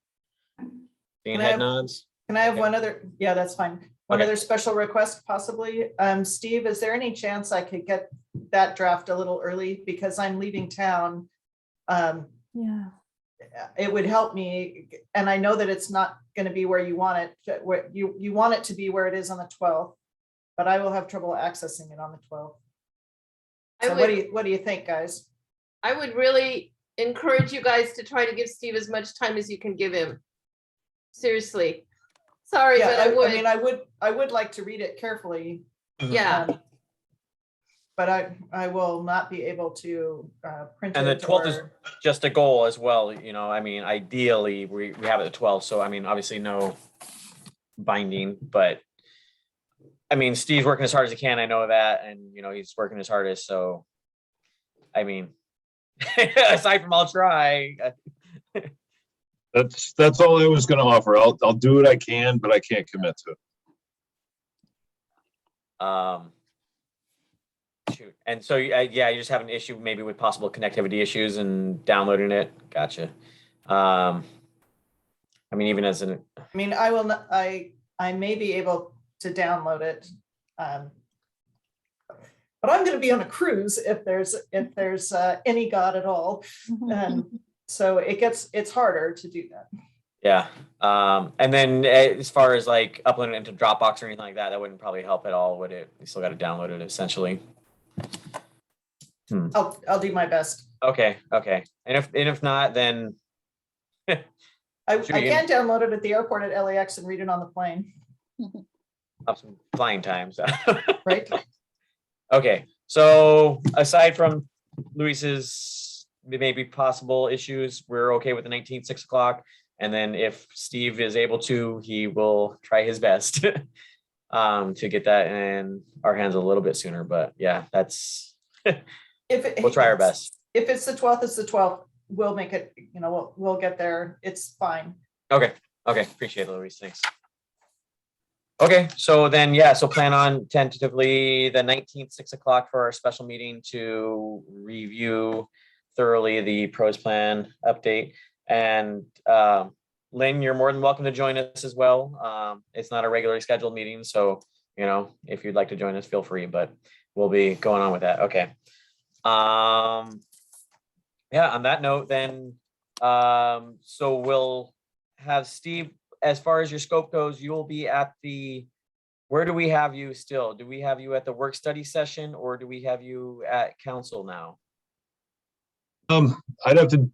Seeing Can I head have- nods. Can I have Okay. one other, yeah, that's fine. One Okay. other special request possibly. Steve, is there any chance I could get that draft a little early because I'm leaving town? Yeah. It would help me, and I know that it's not going to be where you want it, where you want it to be where it is on the 12th, but I will have trouble accessing it on the 12th. I So would- what do you think, guys? I would really encourage you guys to try to give Steve as much time as you can give him. Seriously. Sorry, Yeah, but I mean, would. I would like to read it carefully. Yeah, But I will not be able to print it. And the 12th is or- just a goal as well, you know, I mean, ideally, we have it at 12, so I mean, obviously no binding, but I mean, Steve's working as hard as he can, I know that, and you know, he's working his hardest, so I mean, aside from I'll try, That's all I was gonna offer. I'll do what I can, but I can't commit to it. shoot, and so, yeah, you just have an issue maybe with possible connectivity issues and downloading it, gotcha. I mean, even as an, I mean, I will not, I may be able to download it. But I'm gonna be on a cruise if there's any God at all. So it's harder to do that. yeah, and then as far as like uploading it into Dropbox or anything like that, that wouldn't probably help at all, would it? You still gotta download it essentially. I'll do my best. Okay, and if not, then I Sure, you- can download it at the airport at LAX and read it on the plane, up some flying times. right? Okay, so aside from Luis's maybe possible issues, we're okay with the 19th, 6 o'clock. And then if Steve is able to, he will try his best to get that in our hands a little bit sooner. But yeah, that's, we'll try our best. If it's the 12th, it's the 12th. We'll make it, we'll get there. It's fine. Okay, appreciate it, Luis, thanks. Okay, so then, yeah, so plan on tentatively the 19th, 6 o'clock for our special meeting to review thoroughly the pros plan update. And Lynn, you're more than welcome to join us as well. It's not a regularly scheduled meeting, so, if you'd like to join us, feel free, but we'll be going on with that, okay. Yeah, on that note, then, so we'll have Steve, as far as your scope goes, you'll be at where do we have you still? Do we have you at the work study session or do we have you at council now? I'd have to,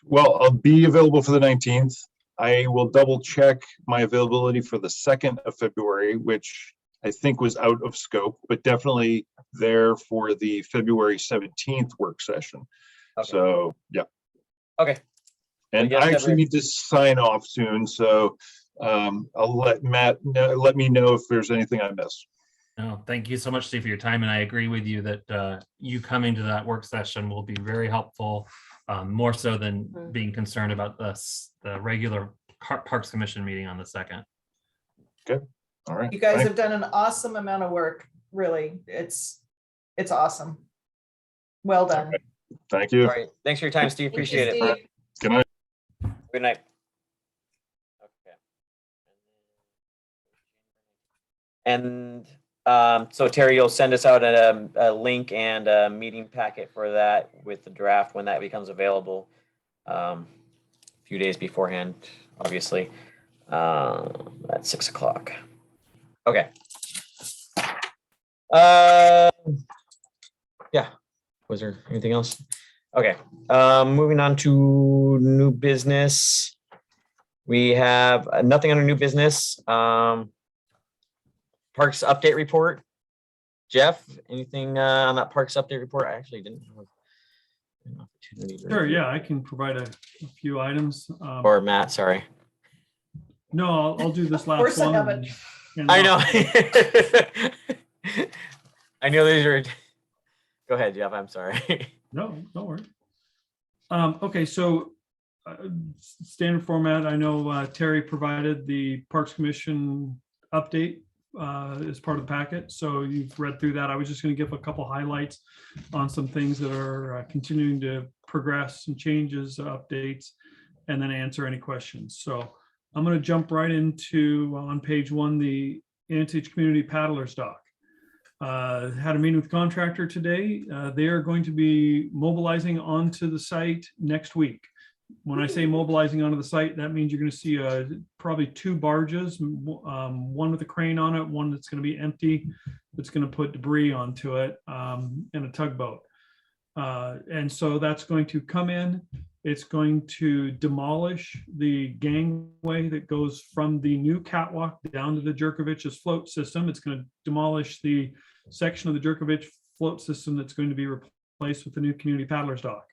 well, I'll be available for the 19th. I will double check my availability for the 2nd of February, which I think was out of scope, but definitely there for the February 17th work session. Okay. So, yeah. Okay. And yes, I actually February- need to sign off soon, so I'll let Matt let me know if there's anything I missed. No, thank you so much, Steve, for your time. And I agree with you that you coming to that work session will be very helpful, more so than being concerned about the regular Parks Commission meeting on the 2nd. All right. You guys Thank- have done an awesome amount of work, really. It's awesome. Well done. Thank All you. right. Thanks for your time, Steve. Thank you, Appreciate it. Steve. Good night. Good night. Okay. And so Terry, you'll send us out a link and a meeting packet for that with the draft when that becomes available. A few days beforehand, obviously, at 6 o'clock. Okay. Yeah. Was there anything else? Okay. Moving on to new business. We have nothing under new business. Parks update report. Jeff, anything on that Parks update report? I actually didn't have an opportunity to Sure, review. yeah, I can provide a few items. Or Matt, sorry. No, I'll do this Of last course I one. haven't. and I know. I know these are. Go ahead, Jeff. I'm sorry. No, don't worry. Okay, so standard format, I know Terry provided the Parks Commission update as part of the packet. So you've read through that. I was just going to give a couple highlights on some things that are continuing to progress, some changes, updates, and then answer any questions. So I'm going to jump right into, on page 1, the Antage Community Paddlers dock. Had a meeting with the contractor today. They are going to be mobilizing onto the site next week. When I say mobilizing onto the site, that means you're going to see probably 2 barges, one with a crane on it, one that's going to be empty, that's going to put debris onto it, and a tugboat. And so that's going to come in. It's going to demolish the gangway that goes from the new catwalk down to the Jerkovich's float system. It's going to demolish the section of the Jerkovich float system that's going to be replaced with the new community paddlers dock.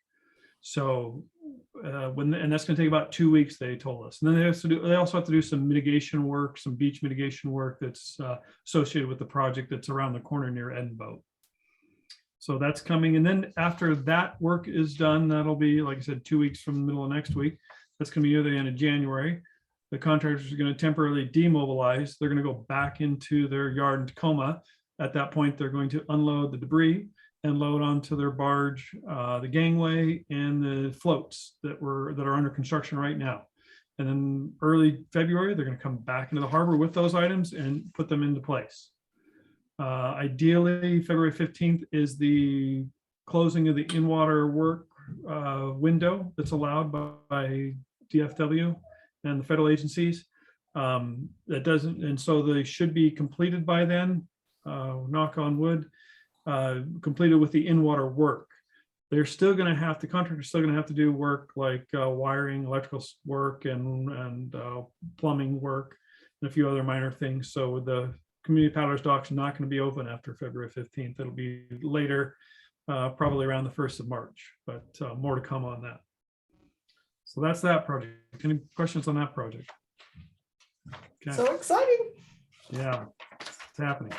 So and that's going to take about 2 weeks, they told us. And then they also have to do some mitigation work, some beach mitigation work that's associated with the project that's around the corner near Edinburgh. So that's coming. And then after that work is done, that'll be, like I said, 2 weeks from the middle of next week. That's going to be near the end of January. The contractors are going to temporarily demobilize. They're going to go back into their yard in Tacoma. At that point, they're going to unload the debris and load onto their barge the gangway and the floats that are under construction right now. And then early February, they're going to come back into the harbor with those items and put them into place. Ideally, February 15th is the closing of the in-water work window that's allowed by DFW and the federal agencies. That doesn't, and so they should be completed by then, knock on wood, completed with the in-water work. They're still going to have, the contractor's still going to have to do work like wiring, electrical work, and plumbing work, and a few other minor things. So the community paddlers dock's not going to be open after February 15th. It'll be later, probably around the 1st of March, but more to come on that. So that's that project. Any questions on that project? Okay. So exciting. Yeah, it's happening.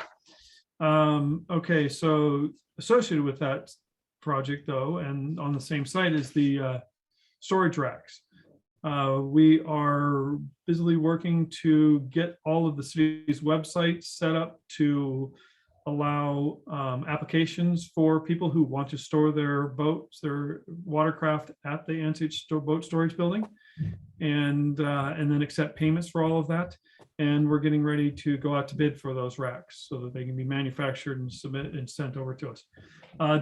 Okay, so associated with that project though, and on the same site is the storage racks. We are busily working to get all of the city's websites set up to allow applications for people who want to store their boats, their watercraft at the Antage boat storage building, and then accept payments for all of that. And we're getting ready to go out to bid for those racks so that they can be manufactured and submitted and sent over to us.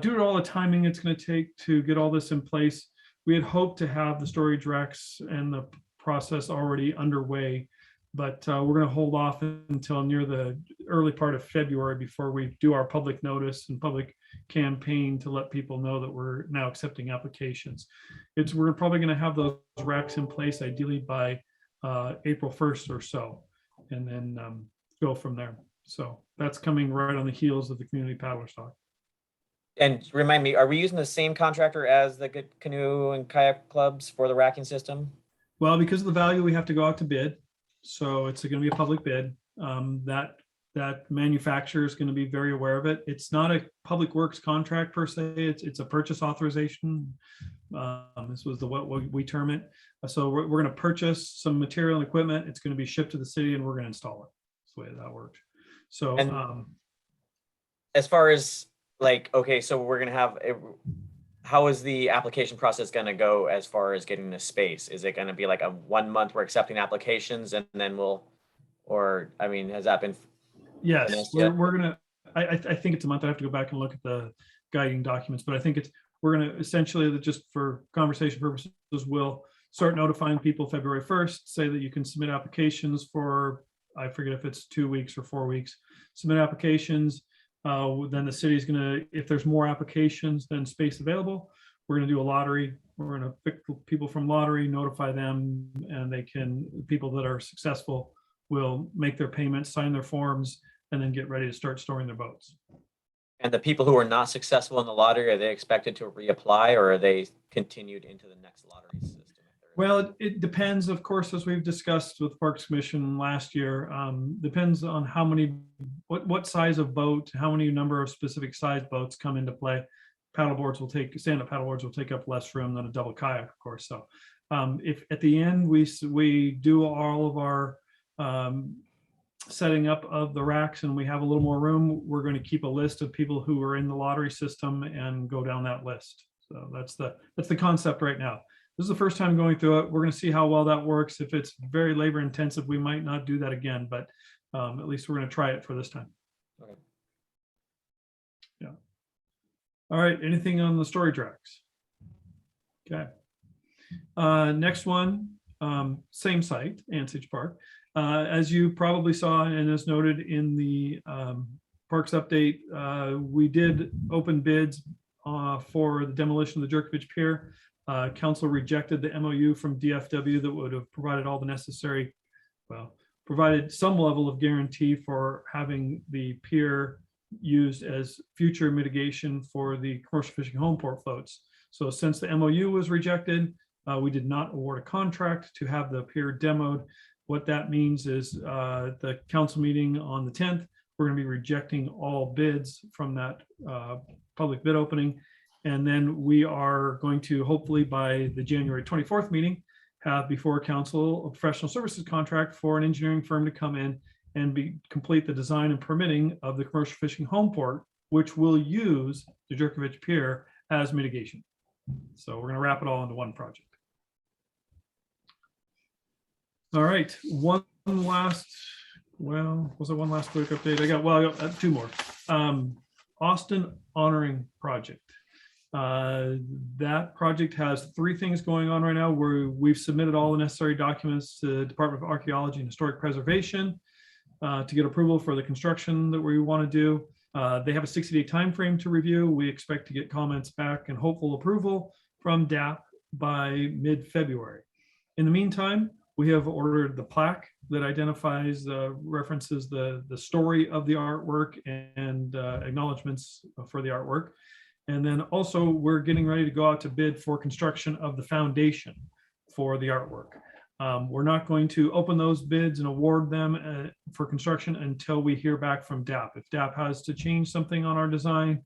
Due to all the timing it's going to take to get all this in place, we had hoped to have the storage racks and the process already underway, but we're going to hold off until near the early part of February before we do our public notice and public campaign to let people know that we're now accepting applications. We're probably going to have those racks in place ideally by April 1st or so, and then go from there. So that's coming right on the heels of the community paddler stock. And remind me, are we using the same contractor as the Good Canoe and Kayak Clubs for the racking system? Well, because of the value, we have to go out to bid. So it's going to be a public bid. That manufacturer is going to be very aware of it. It's not a public works contract per se. It's a purchase authorization. This was what we term it. So we're going to purchase some material and equipment. It's going to be shipped to the city and we're going to install it. That's the way that works. So And as far as like, okay, so we're going to have how is the application process going to go as far as getting the space? Is it going to be like a 1 month we're accepting applications and then or I mean, has that been? Yes, we're gonna, I think it's a month. I have to go back and look at the guiding documents, but I think we're gonna essentially, just for conversation purposes, we'll start notifying people February 1st, say that you can submit applications for, I forget if it's 2 weeks or 4 weeks, submit applications. Then the city's gonna, if there's more applications than space available, we're gonna do a lottery. We're gonna pick people from lottery, notify them, and people that are successful will make their payments, sign their forms, and then get ready to start storing their boats. And the people who are not successful in the lottery, are they expected to reapply or are they continued into the next lottery system? Well, it depends, of course, as we've discussed with Parks Commission last year, depends on how many, what size of boat, how many number of specific size boats come into play. Paddleboards will stand-up paddleboards will take up less room than a double kayak, of course. So if at the end we do all of our setting up of the racks and we have a little more room, we're going to keep a list of people who are in the lottery system and go down that list. So that's the concept right now. This is the first time going through it. We're going to see how well that works. If it's very labor intensive, we might not do that again, but at least we're going to try it for this time. Okay. Yeah. All right. Anything on the storage racks? Okay. Next one, same site, Ansage Park. As you probably saw and as noted in the Parks update, we did open bids for the demolition of the Jerkovich Pier. Council rejected the MOU from DFW that would have provided all the necessary, provided some level of guarantee for having the pier used as future mitigation for the commercial fishing home port floats. So since the MOU was rejected, we did not award a contract to have the pier demoed. What that means is the council meeting on the 10th, we're going to be rejecting all bids from that public bid opening. And then we are going to hopefully by the January 24th meeting, have before council a professional services contract for an engineering firm to come in and complete the design and permitting of the commercial fishing home port, which will use the Jerkovich Pier as mitigation. So we're going to wrap it all into one project. All right, one last quick update? I got two more. Austin Honoring Project. That project has 3 things going on right now where we've submitted all the necessary documents to the Department of Archaeology and Historic Preservation to get approval for the construction that we want to do. They have a 60-day time frame to review. We expect to get comments back and hopeful approval from DAP by mid-February. In the meantime, we have ordered the plaque that identifies, references the story of the artwork and acknowledgements for the artwork. And then also we're getting ready to go out to bid for construction of the foundation for the artwork. We're not going to open those bids and award them for construction until we hear back from DAP. If DAP has to change something on our design,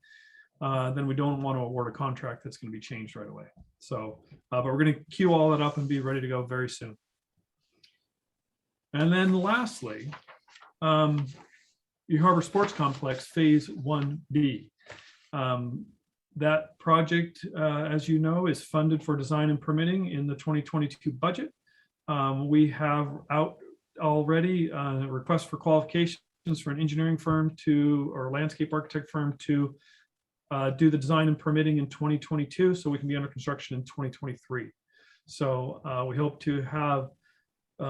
then we don't want to award a contract that's going to be changed right away. So, but we're going to queue all that up and be ready to go very soon. And then lastly, New Harbor Sports Complex Phase 1B. That project, as you know, is funded for design and permitting in the 2022 budget. We have out already a request for qualifications for an engineering firm or landscape architect firm to do the design and permitting in 2022, so we can be under construction in 2023. So we hope to have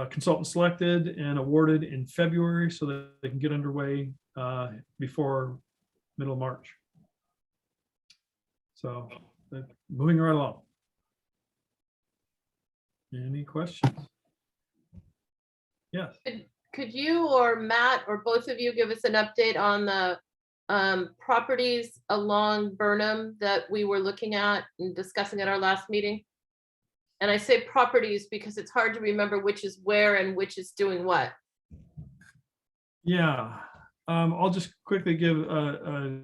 consultants selected and awarded in February so that they can get underway before middle of March. So moving right along. Any questions? Yes. Could you or Matt or both of you give us an update on the properties along Burnham that we were looking at and discussing at our last meeting? And I say properties because it's hard to remember which is where and which is doing what. Yeah, I'll just quickly give a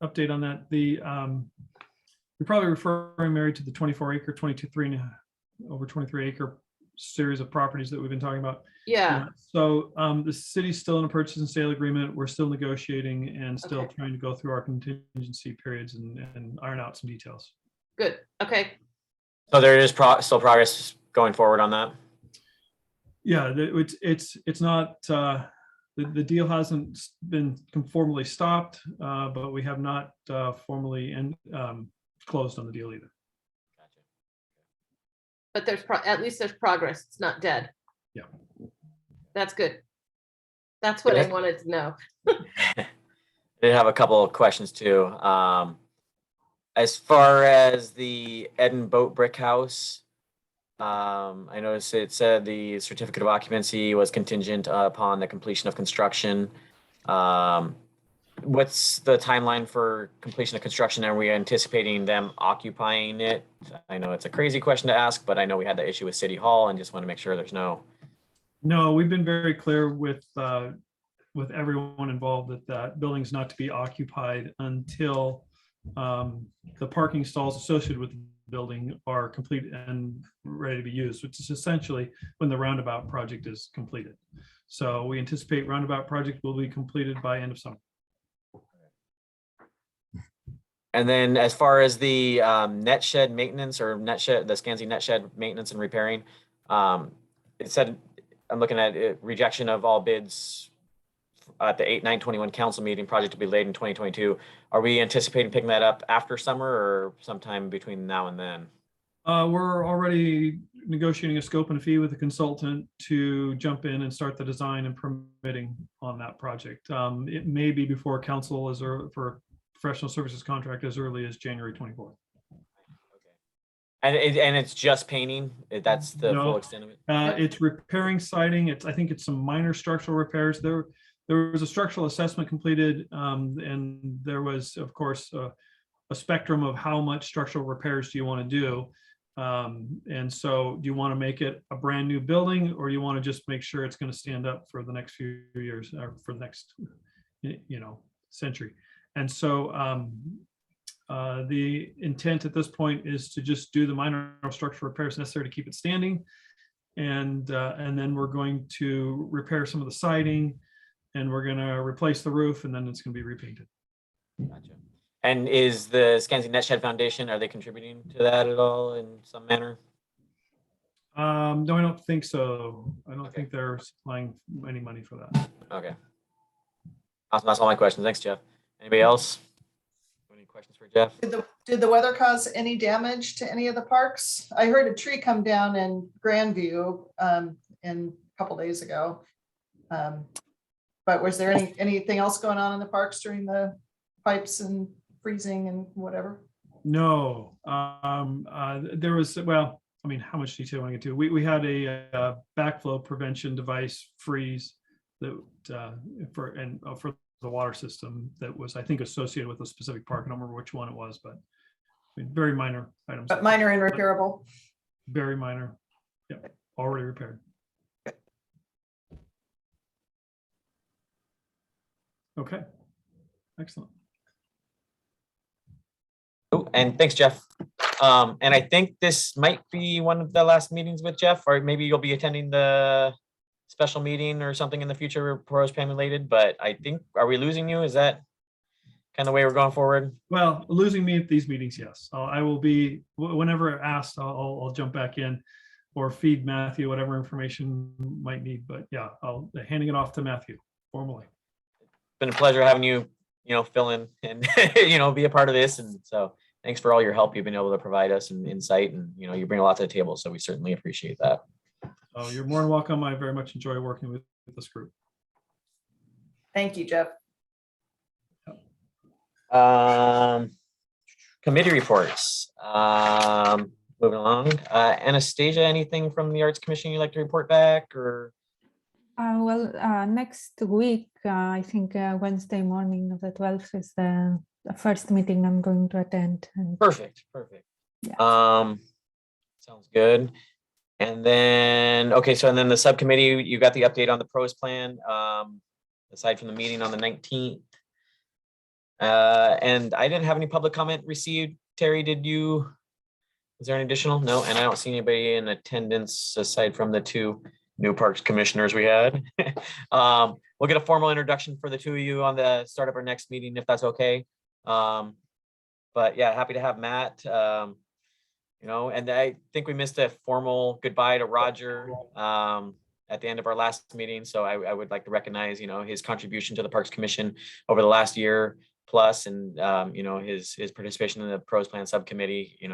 update on that. You're probably referring, Mary, to the 24 acre, 22, over 23 acre series of properties that we've been talking about. Yeah, So the city's still in a purchase and sale agreement. We're still negotiating and still Okay. trying to go through our contingency periods and iron out some details. good. Okay, So there is still progress going forward on that? Yeah, it's not, the deal hasn't been formally stopped, but we have not formally closed on the deal either. Gotcha. but there's at least there's progress. It's not dead. Yeah. That's good. That's what I Yeah. wanted to know. I did have a couple of questions too. As far as the Eden Boat Brick House, I noticed it said the certificate of occupancy was contingent upon the completion of construction. What's the timeline for completion of construction? Are we anticipating them occupying it? I know it's a crazy question to ask, but I know we had the issue with City Hall and just want to make sure there's no. No, we've been very clear with everyone involved that that building's not to be occupied until the parking stalls associated with the building are complete and ready to be used, which is essentially when the roundabout project is completed. So we anticipate roundabout project will be completed by end of summer. And then as far as the net shed maintenance or the Scansy net shed maintenance and repairing, it said, I'm looking at it, rejection of all bids at the 8/9/21 council meeting, project to be laid in 2022. Are we anticipating picking that up after summer or sometime between now and then? We're already negotiating a scope and a fee with the consultant to jump in and start the design and permitting on that project. It may be before council for professional services contract as early as January 24th. And it's just painting? That's the No. full extent of it? It's repairing siding. I think it's some minor structural repairs. There was a structural assessment completed, and there was, of course, a spectrum of how much structural repairs do you want to do. And so do you want to make it a brand new building, or do you want to just make sure it's going to stand up for the next few years or for the next, century? And so the intent at this point is to just do the minor structural repairs necessary to keep it standing. And then we're going to repair some of the siding, and we're going to replace the roof, and then it's going to be repainted. Gotcha. And is the Scansy Net Shed Foundation, are they contributing to that at all in some manner? No, I don't think so. I don't Okay. think they're supplying any money for that. Okay. Awesome. That's all my questions. Thanks, Jeff. Anybody else? Any questions for Jeff? Did the weather cause any damage to any of the parks? I heard a tree come down in Grandview a couple days ago. But was there anything else going on in the parks during the pipes and freezing and whatever? No, there was, well, I mean, how much detail I get to? We had a backflow prevention device freeze that for the water system that was, I think, associated with a specific park. I don't remember which one it was, but I mean, very minor items. But minor and repairable. Very minor. Yep, already repaired. Okay, excellent. Oh, and thanks, Jeff. And I think this might be one of the last meetings with Jeff, or maybe you'll be attending the special meeting or something in the future, Pros Pam related, but I think, are we losing you? Is that kind of the way we're going forward? Well, losing me at these meetings, yes. I will be, whenever asked, I'll jump back in or feed Matthew whatever information might need. But yeah, I'll handing it off to Matthew formally. It's been a pleasure having you, fill in and, be a part of this. And so thanks for all your help you've been able to provide us and insight, and, you bring a lot to the table. So we certainly appreciate that. Oh, you're more than welcome. I very much enjoy working with this group. Thank you, Jeff. Okay, Committee reports. Moving along. Anastasia, anything from the Arts Commission you'd like to report back, or? Next week, I think Wednesday morning of the 12th is the first meeting I'm going to attend. And Perfect. yeah. Sounds good. And then, okay, so and then the subcommittee, you got the update on the pros plan, aside from the meeting on the 19th. And I didn't have any public comment received. Terry, did you? Is there any additional? No, and I don't see anybody in attendance aside from the two new parks commissioners we had. We'll get a formal introduction for the two of you on the start of our next meeting, if that's okay. But yeah, happy to have Matt. And I think we missed a formal goodbye to Roger at the end of our last meeting. So I would like to recognize, his contribution to the Parks Commission over the last year plus, and his participation in the pros plan subcommittee. He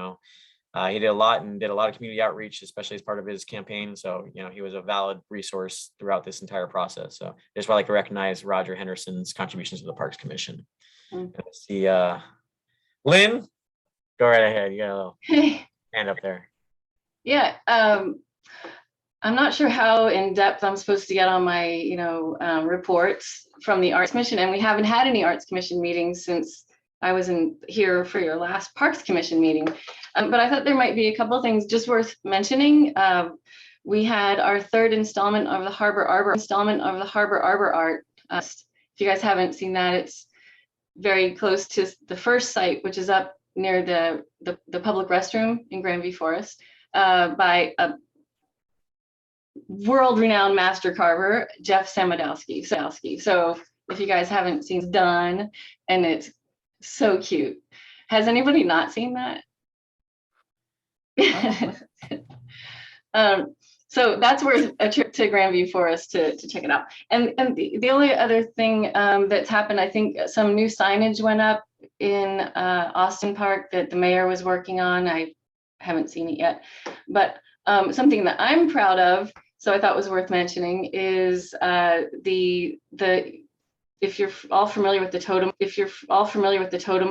did a lot and did a lot of community outreach, especially as part of his campaign. So, he was a valid resource throughout this entire process. So I just would like to recognize Roger Henderson's contributions to the Parks Commission. Let's see, Lynn, go right ahead. You got a little hand up there. Yeah, I'm not sure how in depth I'm supposed to get on my, reports from the Arts Commission, and we haven't had any Arts Commission meetings since I was here for your last Parks Commission meeting. But I thought there might be a couple of things just worth mentioning. We had our third installment of the Harbor Arbor art. If you guys haven't seen that, it's very close to the first site, which is up near the public restroom in Granby Forest, by a world-renowned master carver, Jeff Samadowski. So if you guys haven't seen, it's done, and it's so cute. Has anybody not seen that? So that's worth a trip to Granby Forest to check it out. And the only other thing that's happened, I think some new signage went up in Austin Park that the mayor was working on. I haven't seen it yet, but something that I'm proud of, so I thought was worth mentioning, is the if you're all familiar with the totem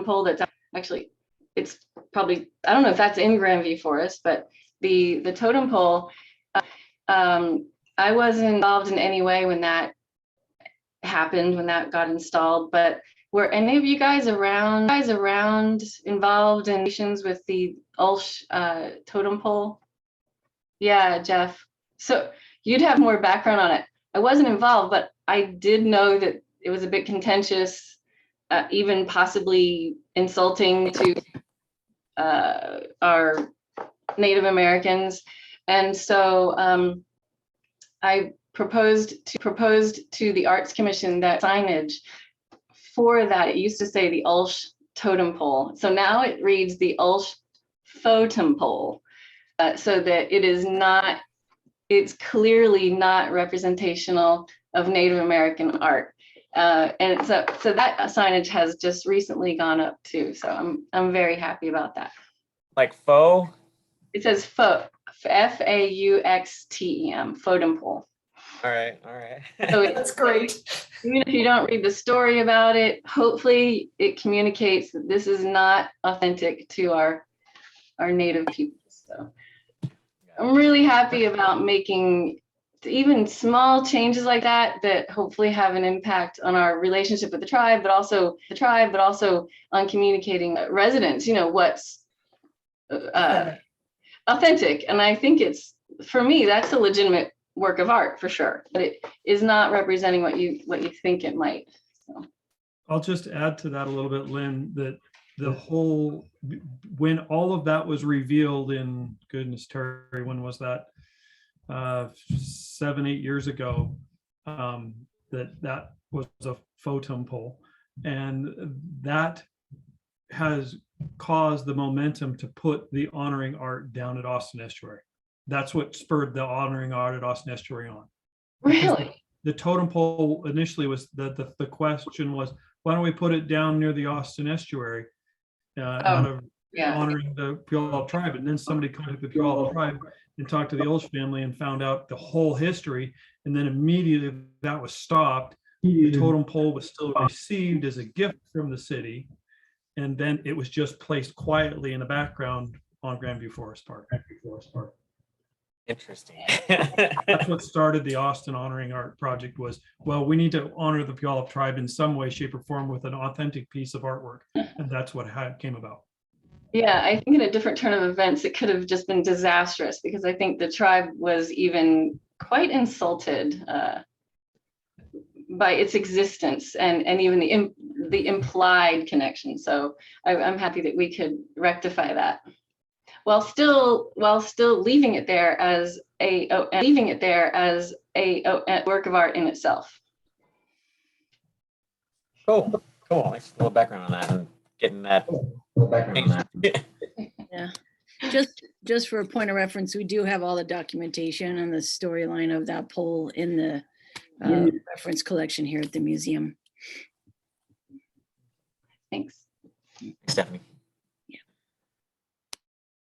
pole, that's actually, it's probably, I don't know if that's in Granby Forest, but the totem pole, I wasn't involved in any way when that happened, when that got installed, but were any of you guys around involved in relations with the Ulsh totem pole? Yeah, Jeff. So you'd have more background on it. I wasn't involved, but I did know that it was a bit contentious, even possibly insulting to our Native Americans. And so I proposed to the Arts Commission that signage for that, it used to say the Ulsh totem pole. So now it reads the Ulsh photem pole, so that it's clearly not representational of Native American art. And so that signage has just recently gone up too. So I'm very happy about that. Like faux? It says faux, FAUXTEM, photem pole. All right. So That's great. Even if you don't read the story about it, hopefully it communicates that this is not authentic to our Native people. So I'm really happy about making even small changes like that hopefully have an impact on our relationship with the tribe, but also on communicating residents, what's authentic. And I think for me, that's a legitimate work of art for sure, but it is not representing what you think it might. So. I'll just add to that a little bit, Lynn, that when all of that was revealed in, goodness, Terry, when was that? 7-8 years ago, that was a photon pole, and that has caused the momentum to put the honoring art down at Austin Estuary. That's what spurred the honoring art at Austin Estuary on. Really? The totem pole initially was the question was, why don't we put it down near the Austin Estuary out of honoring the Puyallup tribe? And then somebody contacted the Puyallup tribe and talked to the Ulsh family and found out the whole history. And then immediately that was stopped. The totem pole was still received as a gift from the city. and then it was just placed quietly in the background on Grandview Forest Park. Interesting. That's what started the Austin Honoring Art Project was, well, we need to honor the Puyallup tribe in some way, shape, or form with an authentic piece of artwork. And that's what came about. Yeah, I think in a different turn of events, it could have just been disastrous because I think the tribe was even quite insulted by its existence and even the implied connection. So I'm happy that we could rectify that while still leaving it there as a work of art in itself. Cool. Nice little background on that and getting that. Yeah. Just for a point of reference, we do have all the documentation and the storyline of that poll in the reference collection here at the museum. Thanks. Thanks, Stephanie. Yeah.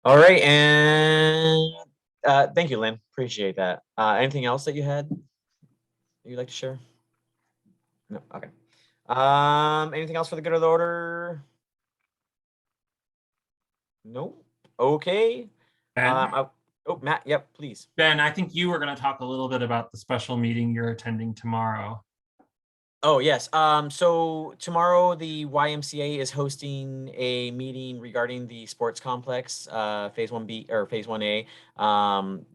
All right, and thank you, Lynn. Appreciate that. Anything else that you had that you'd like to share? No. Okay. Anything else for the good of the order? No. Okay. Ben, Matt. Yep. Please. Ben, I think you were going to talk a little bit about the special meeting you're attending tomorrow. Oh, yes. So tomorrow the YMCA is hosting a meeting regarding the sports complex, phase 1B or phase 1A.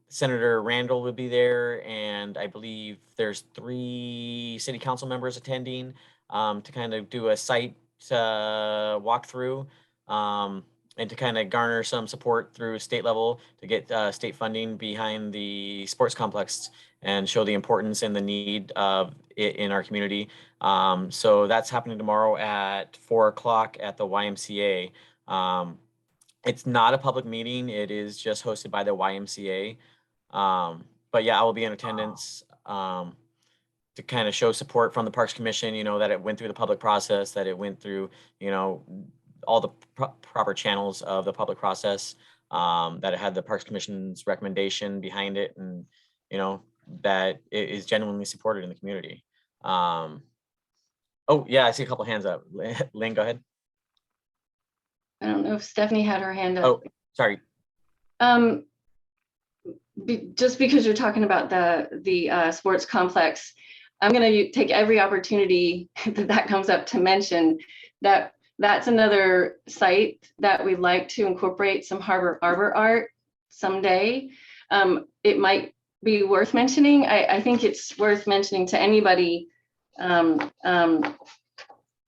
Senator Randall will be there, and I believe there's 3 city council members attending to kind of do a site walkthrough and to kind of garner some support through state level to get state funding behind the sports complex and show the importance and the need of it in our community. So that's happening tomorrow at 4 o'clock at the YMCA. It's not a public meeting. It is just hosted by the YMCA. But yeah, I will be in attendance to kind of show support from the Parks Commission, you know, that it went through the public process, that it went through, you know, all the proper channels of the public process, that it had the Parks Commission's recommendation behind it, and, you know, that it is genuinely supported in the community. Oh yeah, I see a couple hands up. Lynn, go ahead. I don't know if Stephanie had her hand up. Oh, sorry. Just because you're talking about the sports complex, I'm going to take every opportunity that comes up to mention that that's another site that we'd like to incorporate some arbor art someday. It might be worth mentioning. I think it's worth mentioning to anybody anytime.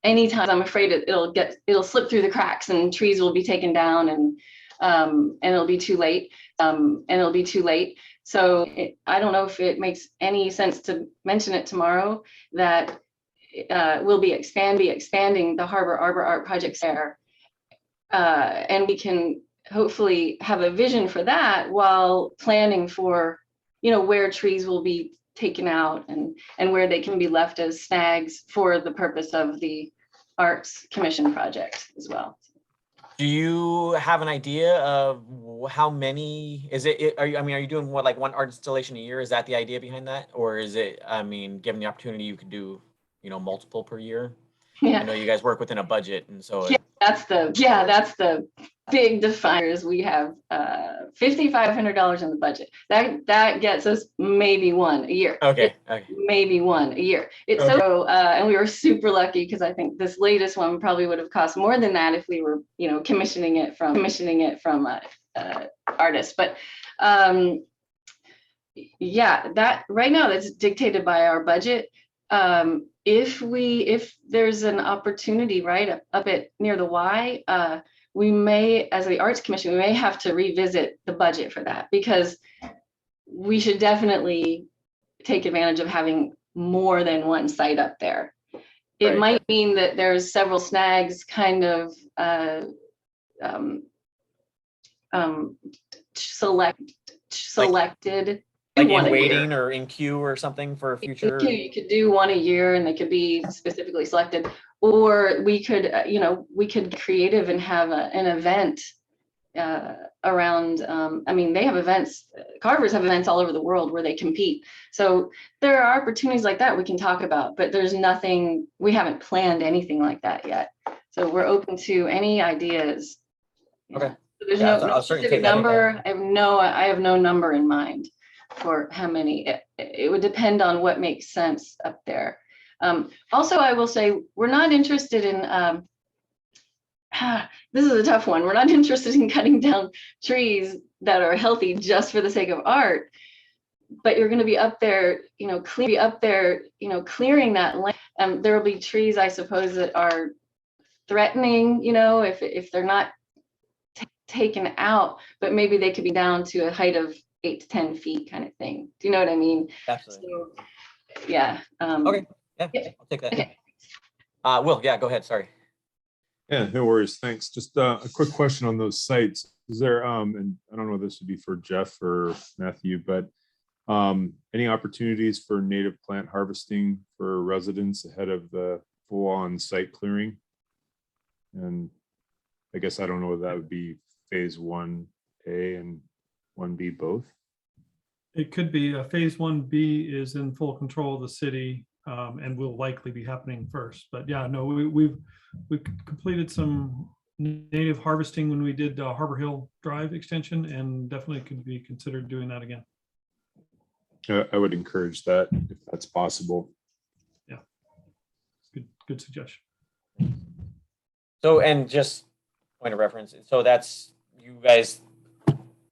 I'm afraid it'll slip through the cracks and trees will be taken down and it'll be too late. So I don't know if it makes any sense to mention it tomorrow that we'll be expanding the Harbor Arbor Art projects there. And we can hopefully have a vision for that while planning for, you know, where trees will be taken out and where they can be left as snags for the purpose of the Arts Commission project as well. Do you have an idea of how many is it? Are you doing what, like one art installation a year? Is that the idea behind that? Or is it, I mean, given the opportunity, you could do, you know, multiple per year? Yeah. I know you guys work within a budget, and so Yeah, that's the big definers. We have $5,500 in the budget. That gets us maybe one a year. Okay. Maybe one a year. It's Okay. so and we were super lucky because I think this latest one probably would have cost more than that if we were, you know, commissioning it from artists. But yeah, that right now that's dictated by our budget. If there's an opportunity right up at near the Y, we may, as the Arts Commission, we may have to revisit the budget for that, because we should definitely take advantage of having more than one site up there. It Right. might mean that there's several snags kind of selected. Like one in a year. waiting or in queue or something for future. You could do one a year and they could be specifically selected, or we could, we could be creative and have an event around, they have events, carvers have events all over the world where they compete. So there are opportunities like that we can talk about, but there's nothing, we haven't planned anything like that yet. So we're open to any ideas. Okay. So there's Yeah, no I'll certainly specific take that into number. I have no number in mind for how many. It would depend on what makes sense up there. Also, I will say, we're not interested in, this is a tough one. We're not interested in cutting down trees that are healthy just for the sake of art. But you're going to be up there, clearing that land. There will be trees, I suppose, that are threatening, if they're not taken out, but maybe they could be down to a height of 8 to 10 feet kind of thing. Do you know what I mean? Absolutely. So, yeah. Okay. Yeah, yeah. I'll take that. Okay. Will, yeah, go ahead. Sorry. Yeah, no worries. Thanks. Just a quick question on those sites. Is there, and I don't know if this would be for Jeff or Matthew, but any opportunities for native plant harvesting for residents ahead of the full-on site clearing? And I guess I don't know if that would be phase 1A and 1B both. It could be phase 1B is in full control of the city and will likely be happening first. But yeah, no, we've completed some native harvesting when we did Harbor Hill Drive extension, and definitely could be considered doing that again. I would encourage that if that's possible. Yeah, good suggestion. So, and just point of reference, so that's, you guys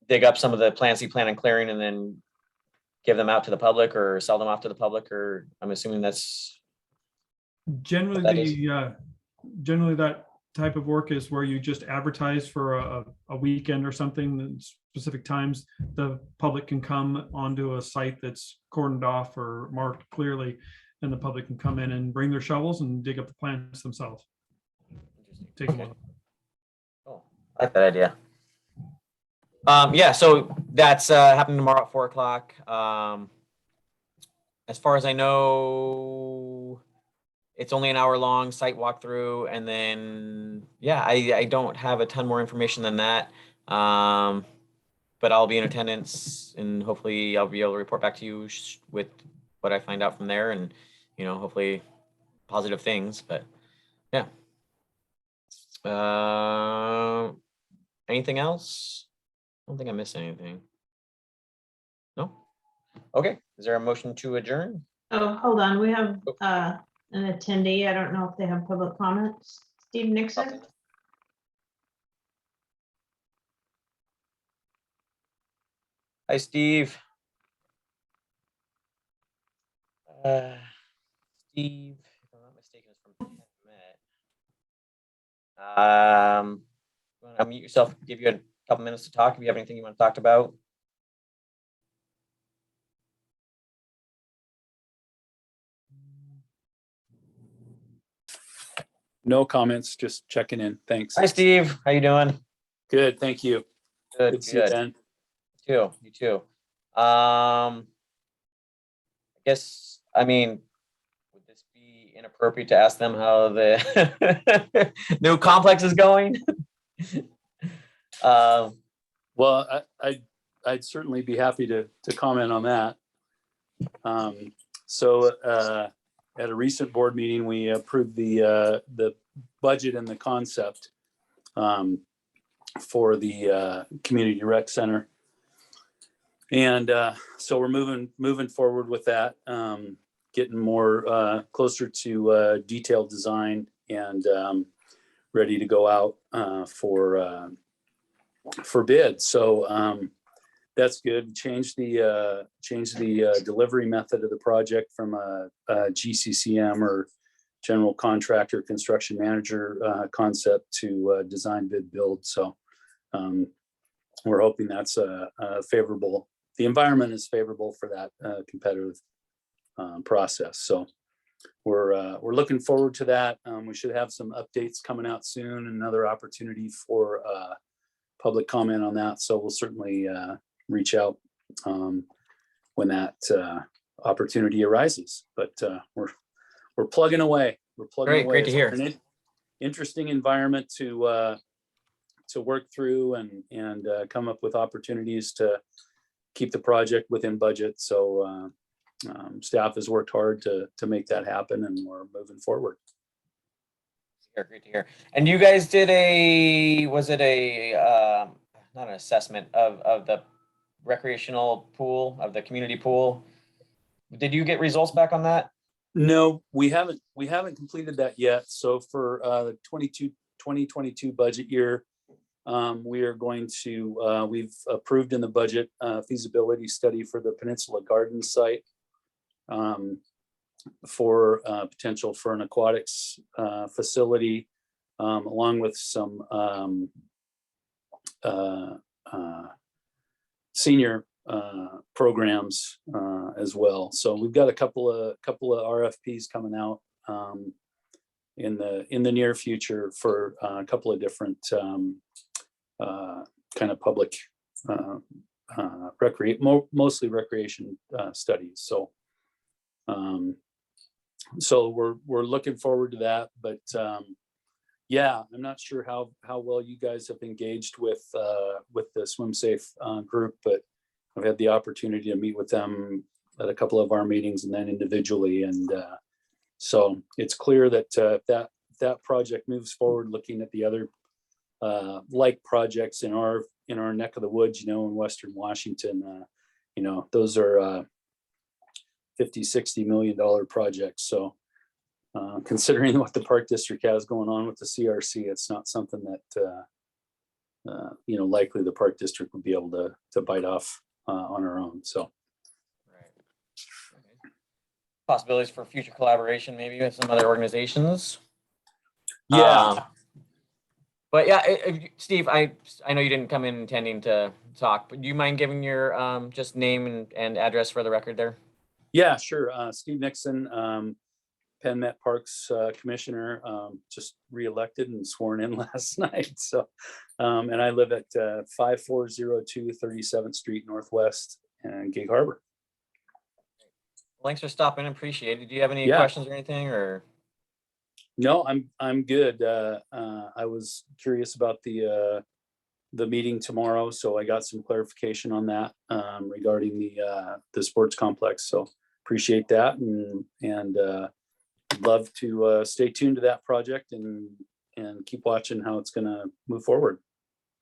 dig up some of the plants you plan on clearing and then give them out to the public or sell them off to the public, or I'm assuming that's Generally, that is. Generally that type of work is where you just advertise for a weekend or something, and specific times the public can come onto a site that's cordoned off or marked clearly, and the public can come in and bring their shovels and dig up the plants themselves. Take them on. Oh, I like that idea. Yeah, so that's happening tomorrow at 4 o'clock. As far as I know, it's only an hour long site walkthrough, and then yeah, I don't have a ton more information than that. But I'll be in attendance, and hopefully I'll be able to report back to you with what I find out from there, and hopefully positive things. But yeah. Anything else? I don't think I missed anything. No? Okay. Is there a motion to adjourn? Oh, hold on. We have an attendee. I don't know if they have public comments. Steve Nixon. Okay. Hi, Steve. Steve, if I'm not mistaken, is from Met. You want to unmute yourself, give you a couple minutes to talk if you have anything you want to talk about. No comments, just checking in. Thanks. Hi, Steve. How you doing? Good, thank you. Good, Good to see you, good. Ben. You too. I guess, would this be inappropriate to ask them how the new complex is going? Well, I'd certainly be happy to comment on that. At a recent board meeting, we approved the budget and the concept for the community rec center. And so we're moving forward with that, getting more closer to detailed design and ready to go out for bid. So that's good. Change the delivery method of the project from a GCCM or general contractor construction manager concept to design bid build. So we're hoping that's a favorable. The environment is favorable for that competitive process. So we're looking forward to that. We should have some updates coming out soon. Another opportunity for public comment on that. So we'll certainly reach out when that opportunity arises. But we're plugging away. We're plugging away. Great to hear. It's an interesting environment to work through and come up with opportunities to keep the project within budget. So staff has worked hard to make that happen, and we're moving forward. Great to hear. And you guys did was it not an assessment of the recreational pool, of the community pool? Did you get results back on that? No, we haven't completed that yet. So for the 2022 budget year, we are going to, we've approved in the budget feasibility study for the Peninsula Garden site for potential for an aquatics facility, along with some senior programs as well. So we've got a couple of RFPs coming out in the near future for a couple of different kind of public mostly recreation studies. So so we're looking forward to that, but yeah, I'm not sure how well you guys have engaged with the Swim Safe group, but I've had the opportunity to meet with them at a couple of our meetings and then individually. And so it's clear that that project moves forward, looking at the other like projects in our neck of the woods, in Western Washington, those are $50-60 million projects. So considering what the Park District has going on with the CRC, it's not something that likely the Park District would be able to bite off on our own. So Possibilities for future collaboration, maybe with some other organizations. yeah. But yeah, Steve, I know you didn't come in intending to talk, but do you mind giving your just name and address for the record there? Yeah, sure. Steve Nixon, Penn Met Parks Commissioner, just reelected and sworn in last night. So, and I live at 5402 37th Street Northwest in Gig Harbor. Thanks for stopping. Appreciate it. Do you have any Yeah. questions or anything, or? No, I'm good. I was curious about the meeting tomorrow, so I got some clarification on that regarding the sports complex. So appreciate that, and love to stay tuned to that project and keep watching how it's going to move forward.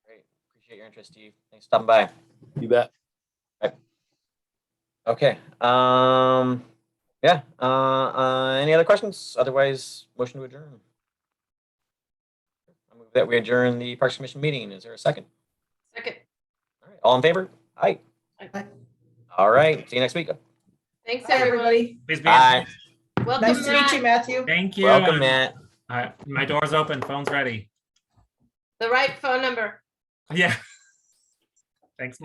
Great. Appreciate your interest, Steve. Thanks for stopping by. You bet. Okay. Yeah. Any other questions? Otherwise, motion to adjourn. I move that we adjourn the Parks Commission meeting. Is there a second? Second. All right. All in favor? Aye. Aye. All right. See you next week. Thanks, Bye, everyone. everybody. Please be. Bye. Welcome, Nice to meet Matt. you, Matthew. Thank you. Welcome, Matt. My door's open. Phone's ready. The right phone number. Yeah. Thanks.